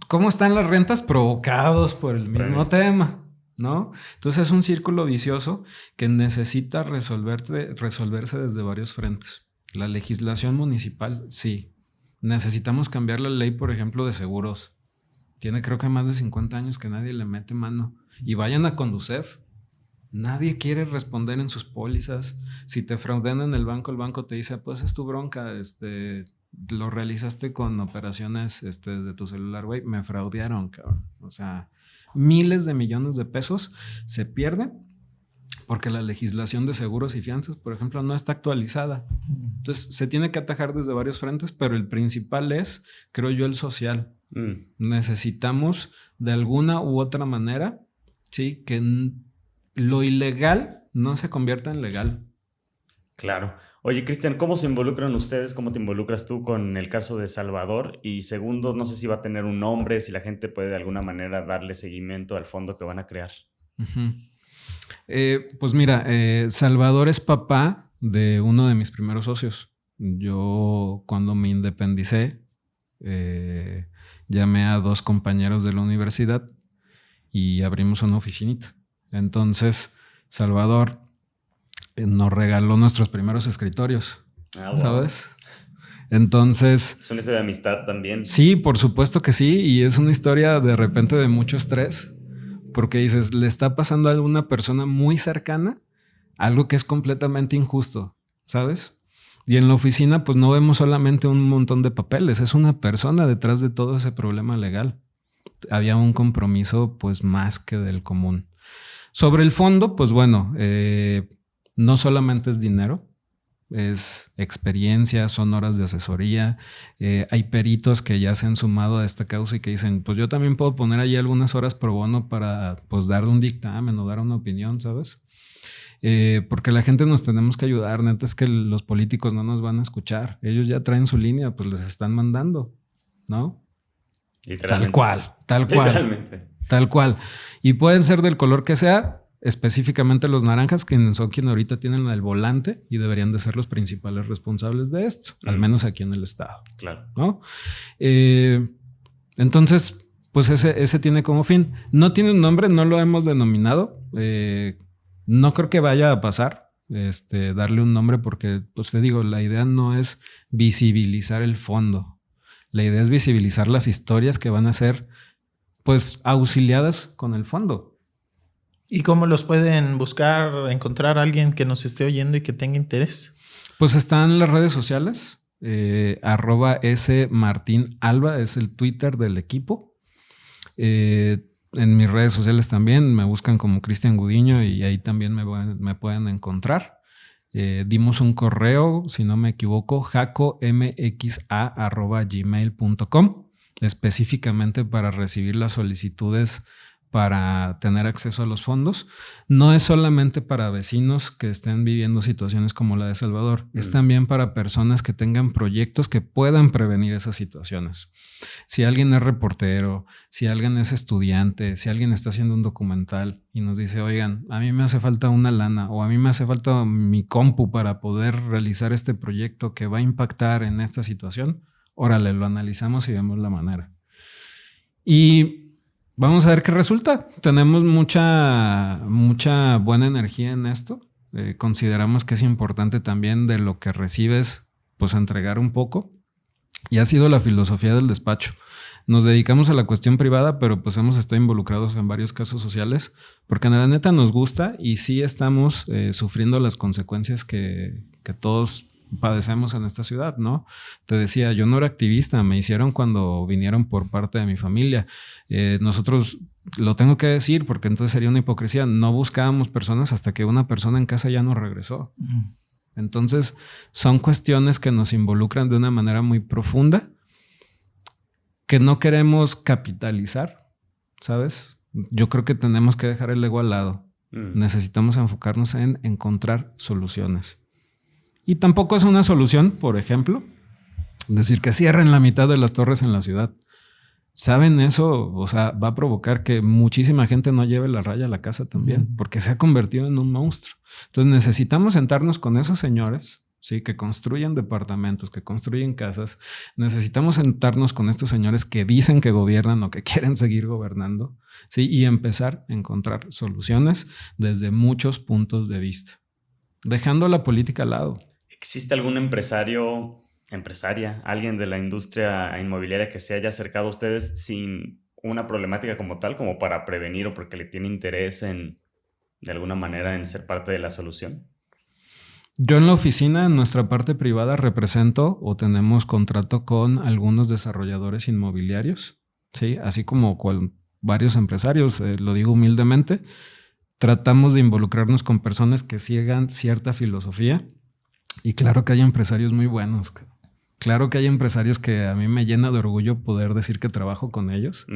¿Cómo están las rentas? Provocados por el mismo tema, ¿no? Entonces es un círculo vicioso que necesita resolverse desde varios frentes. La legislación municipal, sí. Necesitamos cambiar la ley, por ejemplo, de seguros. Tiene creo que más de 50 años que nadie le mete mano. Y vayan a Conducef. Nadie quiere responder en sus pólizas. Si te fraudean en el banco te dice, pues es tu bronca, lo realizaste con operaciones de tu celular, güey. Me fraudearon, cabrón. O sea, miles de millones de pesos se pierden porque la legislación de seguros y fianzas, por ejemplo, no está actualizada. Entonces, se tiene que atajar desde varios frentes, pero el principal es, creo yo, el social. Necesitamos, de alguna u otra manera, ¿sí? Que lo ilegal no se convierta en legal. Claro. Oye, Cristian, ¿cómo se involucran ustedes? ¿Cómo te involucras tú con el caso de Salvador? Y segundo, no sé si va a tener un nombre, si la gente puede de alguna manera darle seguimiento al fondo que van a crear. Uh-huh. Pues mira, Salvador es papá de uno de mis primeros socios. Yo cuando me independicé llamé a 2 compañeros de la universidad y abrimos una oficinita. Entonces Salvador nos regaló nuestros primeros escritorios, ¿sabes? Entonces... ¿Es una historia de amistad también? Sí, por supuesto que sí, y es una historia de repente de mucho estrés. Porque dices, le está pasando a alguna persona muy cercana algo que es completamente injusto, ¿sabes? Y en la oficina pues no vemos solamente un montón de papeles, es una persona detrás de todo ese problema legal. Había un compromiso pues más que del común. Sobre el fondo, pues bueno, no solamente es dinero, es experiencia, son horas de asesoría. Hay peritos que ya se han sumado a esta causa y que dicen, pues yo también puedo poner ahí algunas horas pro bono para pues dar un dictamen o dar una opinión, ¿sabes? Porque la gente nos tenemos que ayudar. Neta, es que los políticos no nos van a escuchar. Ellos ya traen su línea, pues les están mandando, ¿no? Tal cual. Tal cual. Y pueden ser del color que sea, específicamente los naranjas, quienes son quienes ahorita tienen el volante y deberían de ser los principales responsables de esto, al menos aquí en el estado. Claro. ¿No? Entonces, pues ese tiene como fin. No tiene un nombre, no lo hemos denominado. No creo que vaya a pasar darle un nombre porque, pues te digo, la idea no es visibilizar el fondo. La idea es visibilizar las historias que van a ser, pues, auxiliadas con el fondo. ¿Y cómo los pueden buscar, encontrar a alguien que nos esté oyendo y que tenga interés? Pues están en las redes sociales. @smartinalba es el Twitter del equipo. En mis redes sociales también me buscan como Cristian Gudiño y ahí también me pueden encontrar. Dimos un correo, si no me equivoco, jacomxa@gmail.com, específicamente para recibir las solicitudes para tener acceso a los fondos. No es solamente para vecinos que estén viviendo situaciones como la de Salvador, es también para personas que tengan proyectos que puedan prevenir esas situaciones. Si alguien es reportero, si alguien es estudiante, si alguien está haciendo un documental y nos dice, oigan, a mí me hace falta una lana o a mí me hace falta mi compu para poder realizar este proyecto que va a impactar en esta situación, órale, lo analizamos y vemos la manera. Y vamos a ver qué resulta. Tenemos mucha buena energía en esto. Consideramos que es importante también de lo que recibes, pues entregar un poco. Y ha sido la filosofía del despacho. Nos dedicamos a la cuestión privada, pero pues hemos estado involucrados en varios casos sociales porque la neta nos gusta y sí estamos sufriendo las consecuencias que todos padecemos en esta ciudad, ¿no? Te decía, yo no era activista, me hicieron cuando vinieron por parte de mi familia. Nosotros, lo tengo que decir porque entonces sería una hipocresía, no buscábamos personas hasta que una persona en casa ya no regresó. Entonces son cuestiones que nos involucran de una manera muy profunda que no queremos capitalizar, ¿sabes? Yo creo que tenemos que dejar el ego al lado. Necesitamos enfocarnos en encontrar soluciones. Y tampoco es una solución, por ejemplo, decir que cierren la mitad de las torres en la ciudad. ¿Saben eso? O sea, va a provocar que muchísima gente no lleve la raya a la casa también, porque se ha convertido en un monstruo. Entonces necesitamos sentarnos con esos señores, ¿sí? Que construyen departamentos, que construyen casas. Necesitamos sentarnos con estos señores que dicen que gobiernan o que quieren seguir gobernando, ¿sí? Y empezar a encontrar soluciones desde muchos puntos de vista, dejando la política al lado. ¿Existe algún empresaria, alguien de la industria inmobiliaria que se haya acercado a ustedes sin una problemática como tal, como para prevenir o porque le tiene interés en, de alguna manera, en ser parte de la solución? Yo en la oficina, en nuestra parte privada, represento o tenemos contrato con algunos desarrolladores inmobiliarios, ¿sí? Así como con varios empresarios, lo digo humildemente. Tratamos de involucrarnos con personas que sigan cierta filosofía. Y claro que hay empresarios muy buenos. Claro que hay empresarios que a mí me llena de orgullo poder decir que trabajo con ellos,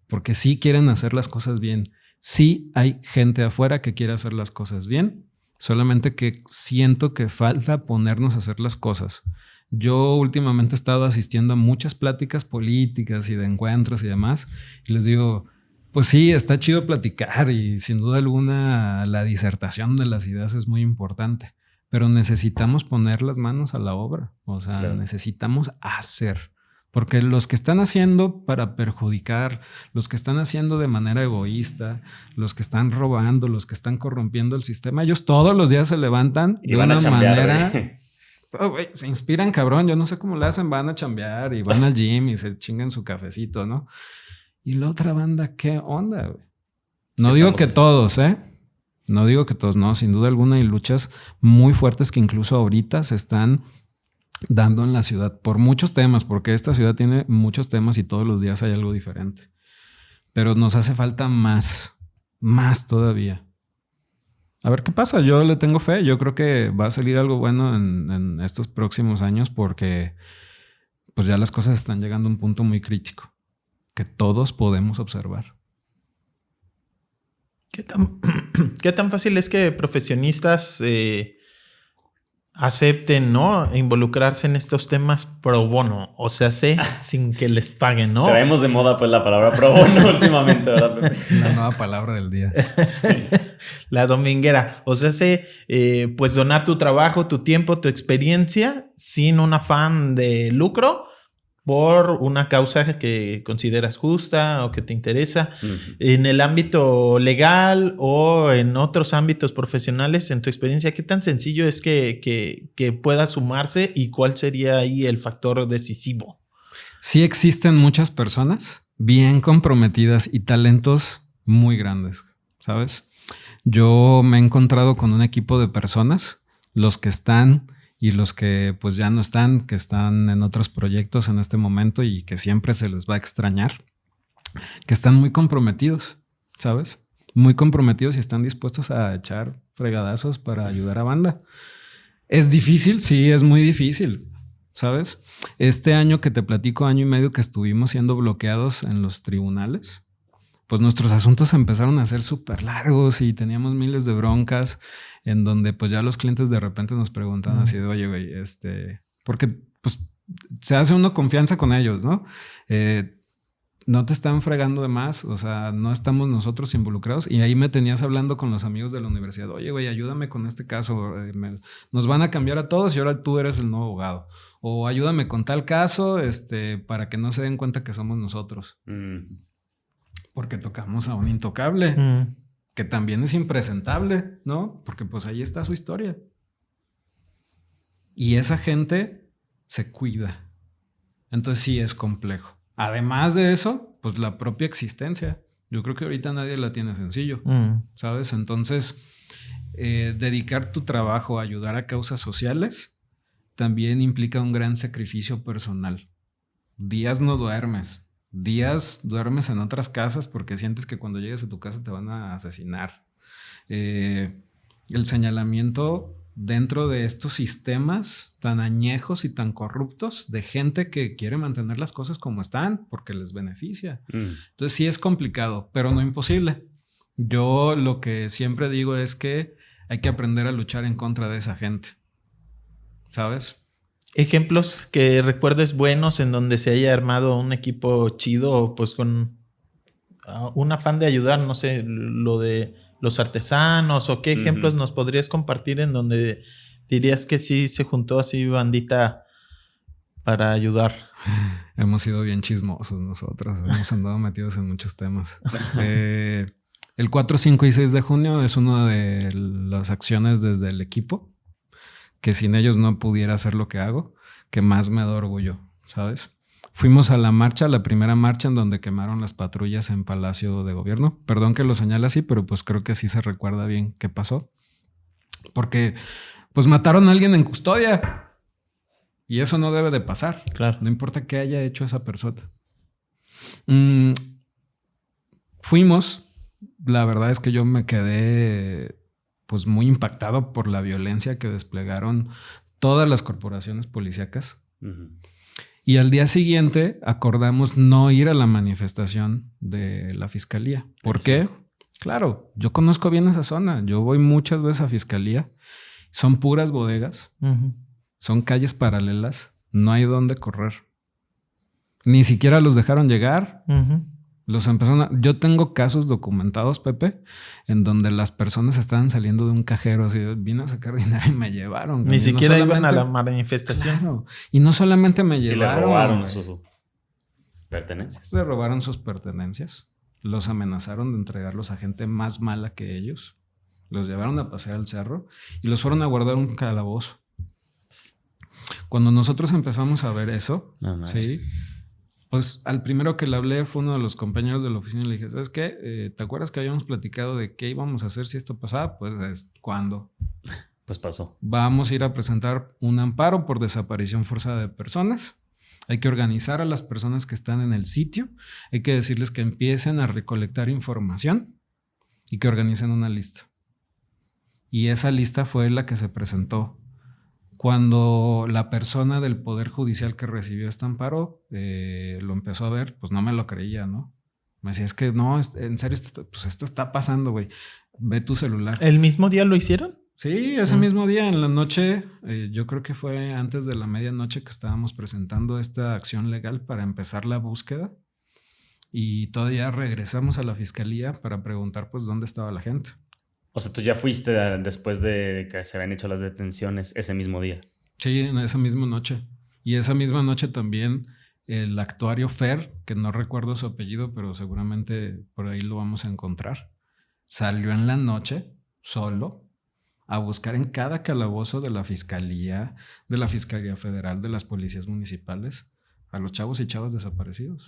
porque sí quieren hacer las cosas bien. Sí hay gente afuera que quiere hacer las cosas bien, solamente que siento que falta ponernos a hacer las cosas. Yo últimamente he estado asistiendo a muchas pláticas políticas y de encuentros y demás, y les digo, pues sí, está chido platicar y sin duda alguna la disertación de las ideas es muy importante. Pero necesitamos poner las manos a la obra. O sea, claro, necesitamos hacer. Porque los que están haciendo para perjudicar, los que están haciendo de manera egoísta, los que están robando, los que están corrompiendo el sistema, ellos todos los días se levantan y de una manera... Oh, wey, se inspiran, cabrón. Yo no sé cómo le hacen. Van a chambear y van al gym y se chingan su cafecito, ¿no? Y la otra banda, ¿qué onda, güey? No digo que todos, No digo que todos, no, sin duda alguna hay luchas muy fuertes que incluso ahorita se están dando en la ciudad por muchos temas, porque esta ciudad tiene muchos temas y todos los días hay algo diferente. Pero nos hace falta más todavía. A ver qué pasa. Yo le tengo fe. Yo creo que va a salir algo bueno en estos próximos años porque pues ya las cosas están llegando a un punto muy crítico que todos podemos observar. ¿Qué tan fácil es que profesionistas acepten, ¿no? Involucrarse en estos temas pro bono? O sea, sin que les paguen, ¿no? Traemos de moda pues la palabra pro bono últimamente, ¿verdad, Pepe? La nueva palabra del día. La dominguera. O sea, pues donar tu trabajo, tu tiempo, tu experiencia sin un afán de lucro por una causa que consideras justa o que te interesa. En el ámbito legal o en otros ámbitos profesionales, en tu experiencia, ¿qué tan sencillo es que pueda sumarse y cuál sería ahí el factor decisivo? Sí existen muchas personas bien comprometidas y talentos muy grandes, ¿sabes? Yo me he encontrado con un equipo de personas, los que están y los que pues ya no están, que están en otros proyectos en este momento y que siempre se les va a extrañar, que están muy comprometidos, ¿sabes? Muy comprometidos y están dispuestos a echar fregadazos para ayudar a banda. ¿Es difícil? Sí, es muy difícil, ¿sabes? Este año que te platico, año y medio que estuvimos siendo bloqueados en los tribunales, pues nuestros asuntos empezaron a ser súper largos y teníamos miles de broncas en donde pues ya los clientes de repente nos preguntan así de, oye, güey, porque pues se hace una confianza con ellos, ¿no? No te están fregando de más, o sea, no estamos nosotros involucrados. Y ahí me tenías hablando con los amigos de la universidad, oye, güey, ayúdame con este caso, nos van a cambiar a todos y ahora tú eres el nuevo abogado. O ayúdame con tal caso, para que no se den cuenta que somos nosotros. Porque tocamos a un intocable, que también es impresentable, ¿no? Porque pues ahí está su historia. Y esa gente se cuida. Entonces sí es complejo. Además de eso, pues la propia existencia. Yo creo que ahorita nadie la tiene sencillo, ¿sabes? Entonces, dedicar tu trabajo a ayudar a causas sociales también implica un gran sacrificio personal. Días no duermes. Días duermes en otras casas porque sientes que cuando llegues a tu casa te van a asesinar. El señalamiento dentro de estos sistemas tan añejos y tan corruptos de gente que quiere mantener las cosas como están porque les beneficia. Entonces sí es complicado, pero no imposible. Yo lo que siempre digo es que hay que aprender a luchar en contra de esa gente, ¿sabes? Ejemplos que recuerdes buenos en donde se haya armado un equipo chido, pues con un afán de ayudar, no sé, lo de los artesanos o qué ejemplos nos podrías compartir en donde dirías que sí se juntó así bandita para ayudar. Hemos sido bien chismosos nosotros, hemos andado metidos en muchos temas. El 4, 5 y 6 de junio es una de las acciones desde el equipo que sin ellos no pudiera hacer lo que hago, que más me da orgullo, ¿sabes? Fuimos a la marcha, la primera marcha en donde quemaron las patrullas en Palacio de Gobierno. Perdón que lo señale así, pero pues creo que sí se recuerda bien qué pasó. Porque pues mataron a alguien en custodia y eso no debe de pasar. Claro. No importa qué haya hecho esa persona. Fuimos, la verdad es que yo me quedé pues muy impactado por la violencia que desplegaron todas las corporaciones policíacas. Y al día siguiente acordamos no ir a la manifestación de la fiscalía. ¿Por qué? Claro, yo conozco bien esa zona. Yo voy muchas veces a fiscalía. Son puras bodegas. Son calles paralelas. No hay dónde correr. Ni siquiera los dejaron llegar. Los empezaron yo tengo casos documentados, Pepe, en donde las personas estaban saliendo de un cajero así, vine a sacar dinero y me llevaron. Ni siquiera iban a la manifestación. Claro. Y no solamente me llevaron. Y le robaron sus pertenencias. Le robaron sus pertenencias. Los amenazaron de entregarlos a gente más mala que ellos. Los llevaron a pasear al cerro y los fueron a guardar en un calabozo. Cuando nosotros empezamos a ver eso, sí, pues al primero que le hablé fue uno de los compañeros de la oficina y le dije, ¿sabes qué? ¿Te acuerdas que habíamos platicado de qué íbamos a hacer si esto pasaba? Pues ¿cuándo? Pues pasó. Vamos a ir a presentar un amparo por desaparición forzada de personas. Hay que organizar a las personas que están en el sitio. Hay que decirles que empiecen a recolectar información y que organicen una lista. y esa lista fue la que se presentó. Cuando la persona del Poder Judicial que recibió este amparo lo empezó a ver, pues no me lo creía, ¿no? Me decía, es que no, en serio, esto está pasando, güey. Ve tu celular. ¿El mismo día lo hicieron? Sí, ese mismo día, en la noche, yo creo que fue antes de la medianoche que estábamos presentando esta acción legal para empezar la búsqueda. Y todavía regresamos a la fiscalía para preguntar, pues, dónde estaba la gente. O sea, tú ya fuiste después de que se habían hecho las detenciones ese mismo día. Sí, en esa misma noche. Y esa misma noche también el actuario Fer, que no recuerdo su apellido, pero seguramente por ahí lo vamos a encontrar, salió en la noche solo a buscar en cada calabozo de la Fiscalía Federal, de las policías municipales, a los chavos y chavas desaparecidos.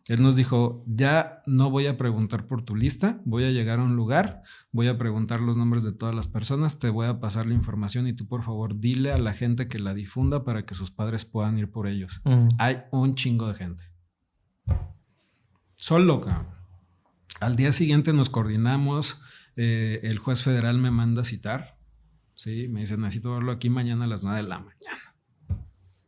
Él nos dijo, ya no voy a preguntar por tu lista, voy a llegar a un lugar, voy a preguntar los nombres de todas las personas, te voy a pasar la información y tú por favor dile a la gente que la difunda para que sus padres puedan ir por ellos. Hay un chingo de gente. Solo, cabrón. Al día siguiente nos coordinamos, el juez federal me manda a citar, ¿sí? Me dice, necesito verlo aquí mañana a las 9 de la mañana.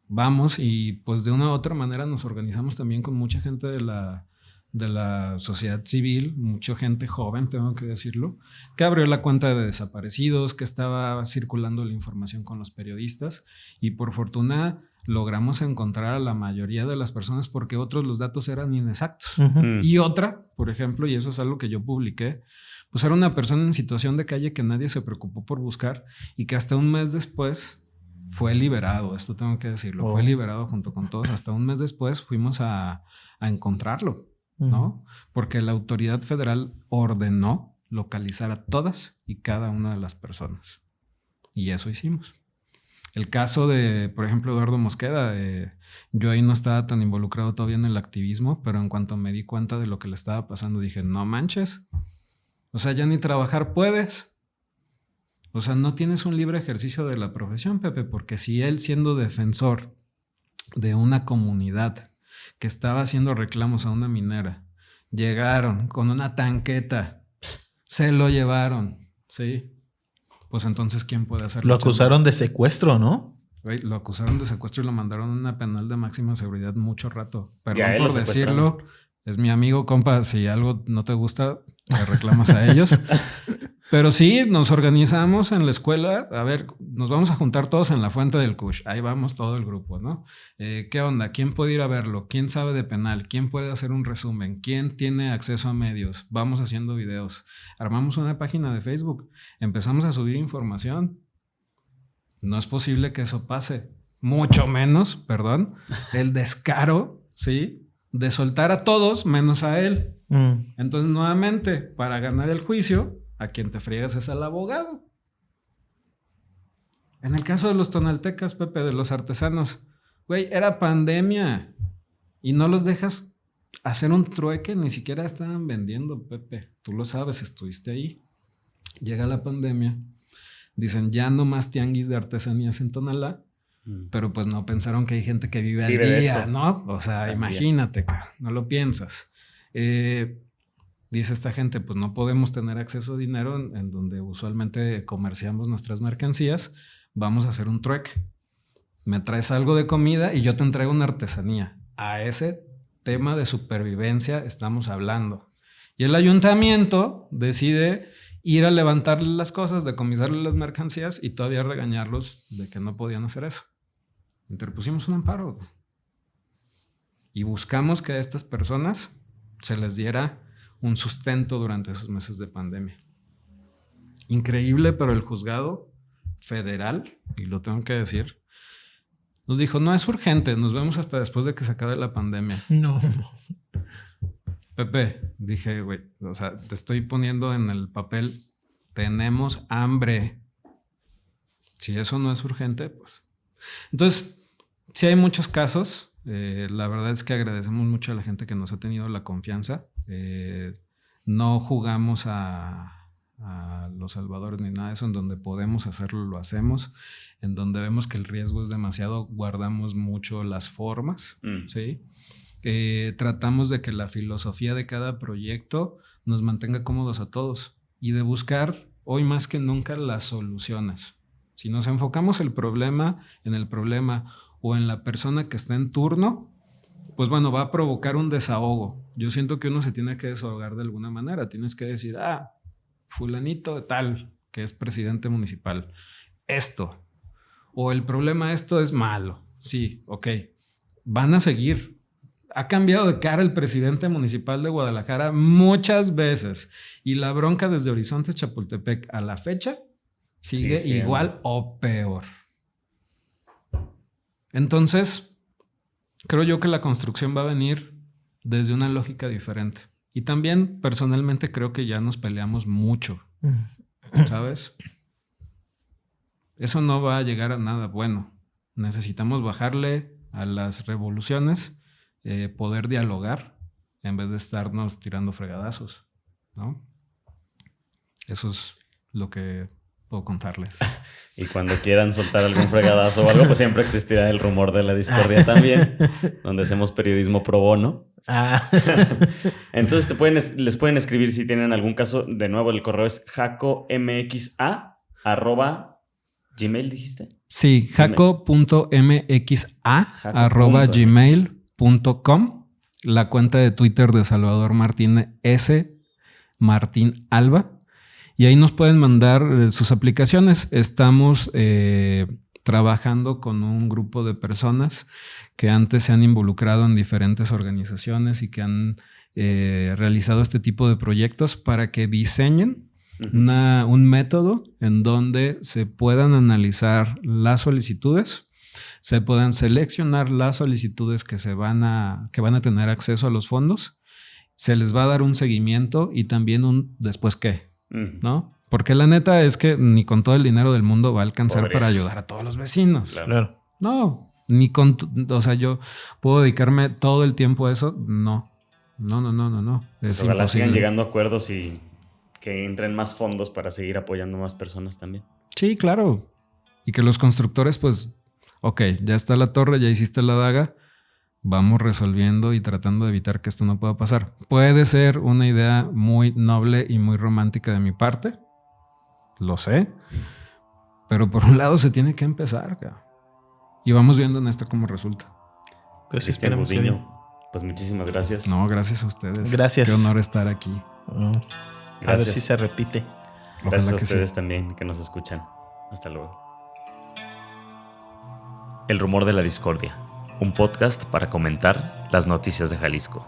Vamos y pues de una u otra manera nos organizamos también con mucha gente de la sociedad civil, mucha gente joven, tengo que decirlo, que abrió la cuenta de desaparecidos, que estaba circulando la información con los periodistas y por fortuna logramos encontrar a la mayoría de las personas porque otros los datos eran inexactos. Y otra, por ejemplo, y eso es algo que yo publiqué, pues era una persona en situación de calle que nadie se preocupó por buscar y que hasta un mes después fue liberado, esto tengo que decirlo, fue liberado junto con todos. Hasta un mes después fuimos a encontrarlo, ¿no? Porque la autoridad federal ordenó localizar a todas y cada una de las personas. Y eso hicimos. El caso de, por ejemplo, Eduardo Mosqueda, yo ahí no estaba tan involucrado todavía en el activismo, pero en cuanto me di cuenta de lo que le estaba pasando, dije, no manches, o sea, ya ni trabajar puedes. O sea, no tienes un libre ejercicio de la profesión, Pepe, porque si él, siendo defensor de una comunidad que estaba haciendo reclamos a una minera, llegaron con una tanqueta, se lo llevaron, ¿sí? Pues entonces, ¿quién puede hacerlo? Lo acusaron de secuestro, ¿no? Güey, lo acusaron de secuestro y lo mandaron a una penal de máxima seguridad mucho rato. Perdón por decirlo, es mi amigo, compa, si algo no te gusta, le reclamas a ellos. Pero sí, nos organizamos en la escuela. A ver, nos vamos a juntar todos en la Fuente del Cush. Ahí vamos todo el grupo, ¿no? ¿Qué onda? ¿Quién puede ir a verlo? ¿Quién sabe de penal? ¿Quién puede hacer un resumen? ¿Quién tiene acceso a medios? Vamos haciendo videos. Armamos una página de Facebook. Empezamos a subir información. No es posible que eso pase. Mucho menos, perdón, el descaro, ¿sí? De soltar a todos menos a él. Entonces, nuevamente, para ganar el juicio, a quien te friegas es al abogado. En el caso de los tonaltecas, Pepe, de los artesanos, güey, era pandemia y no los dejas hacer un trueque, ni siquiera estaban vendiendo, Pepe. Tú lo sabes, estuviste ahí. Llega la pandemia, dicen ya no más tianguis de artesanías en Tonalá, pero pues no pensaron que hay gente que vive al día, ¿no? O sea, imagínate, no lo piensas. Dice esta gente, pues no podemos tener acceso a dinero en donde usualmente comerciamos nuestras mercancías, vamos a hacer un trueque. Me traes algo de comida y yo te entrego una artesanía. A ese tema de supervivencia estamos hablando. Y el ayuntamiento decide ir a levantarle las cosas, decomisarle las mercancías y todavía regañarlos de que no podían hacer eso. Interpusimos un amparo y buscamos que a estas personas se les diera un sustento durante esos meses de pandemia. Increíble, pero el juzgado federal, y lo tengo que decir, nos dijo, no es urgente, nos vemos hasta después de que se acabe la pandemia. No. Pepe, dije, güey, o sea, te estoy poniendo en el papel, tenemos hambre. Si eso no es urgente, pues. Entonces, sí hay muchos casos. La verdad es que agradecemos mucho a la gente que nos ha tenido la confianza. No jugamos a los salvadores ni nada de eso. En donde podemos hacerlo, lo hacemos. En donde vemos que el riesgo es demasiado, guardamos mucho las formas, ¿sí? Tratamos de que la filosofía de cada proyecto nos mantenga cómodos a todos y de buscar hoy más que nunca las soluciones. Si nos enfocamos en el problema o en la persona que está en turno, pues bueno, va a provocar un desahogo. Yo siento que uno se tiene que desahogar de alguna manera. Tienes que decir, fulanito de tal, que es presidente municipal, esto, o el problema esto es malo. Sí, ok, van a seguir. Ha cambiado de cara el presidente municipal de Guadalajara muchas veces y la bronca desde Horizonte Chapultepec a la fecha sigue igual o peor. Entonces, creo yo que la construcción va a venir desde una lógica diferente. Y también, personalmente, creo que ya nos peleamos mucho, ¿sabes? Eso no va a llegar a nada bueno. Necesitamos bajarle a las revoluciones, poder dialogar en vez de estarnos tirando fregadazos, ¿no? Eso es lo que puedo contarles. Y cuando quieran soltar algún fregadazo o algo, pues siempre existirá el rumor de la discordia también, donde hacemos periodismo pro bono. Entonces les pueden escribir si tienen algún caso. De nuevo, el correo es jacomxa@gmail, ¿dijiste? Sí, jaco.mxa@gmail.com. La cuenta de Twitter de Salvador Martínez S. Martín Alba. Y ahí nos pueden mandar sus aplicaciones. Estamos trabajando con un grupo de personas que antes se han involucrado en diferentes organizaciones y que han realizado este tipo de proyectos para que diseñen un método en donde se puedan analizar las solicitudes, se puedan seleccionar las solicitudes que van a tener acceso a los fondos, se les va a dar un seguimiento y también un después qué. ¿No? Porque la neta es que ni con todo el dinero del mundo va a alcanzar para ayudar a todos los vecinos. Claro. No, ni con, o sea, yo puedo dedicarme todo el tiempo a eso. No. Pues ojalá sigan llegando a acuerdos y que entren más fondos para seguir apoyando más personas también. Sí, claro. Y que los constructores, pues, ok, ya está la torre, ya hiciste la daga. Vamos resolviendo y tratando de evitar que esto no pueda pasar. Puede ser una idea muy noble y muy romántica de mi parte. Lo sé. Pero por un lado se tiene que empezar. Y vamos viendo en esto cómo resulta. Pues esperemos que bien. Pues muchísimas gracias. No, gracias a ustedes. Gracias. Qué honor estar aquí. A ver si se repite. Gracias a ustedes también que nos escuchan. Hasta luego. El rumor de la discordia. Un podcast para comentar las noticias de Jalisco.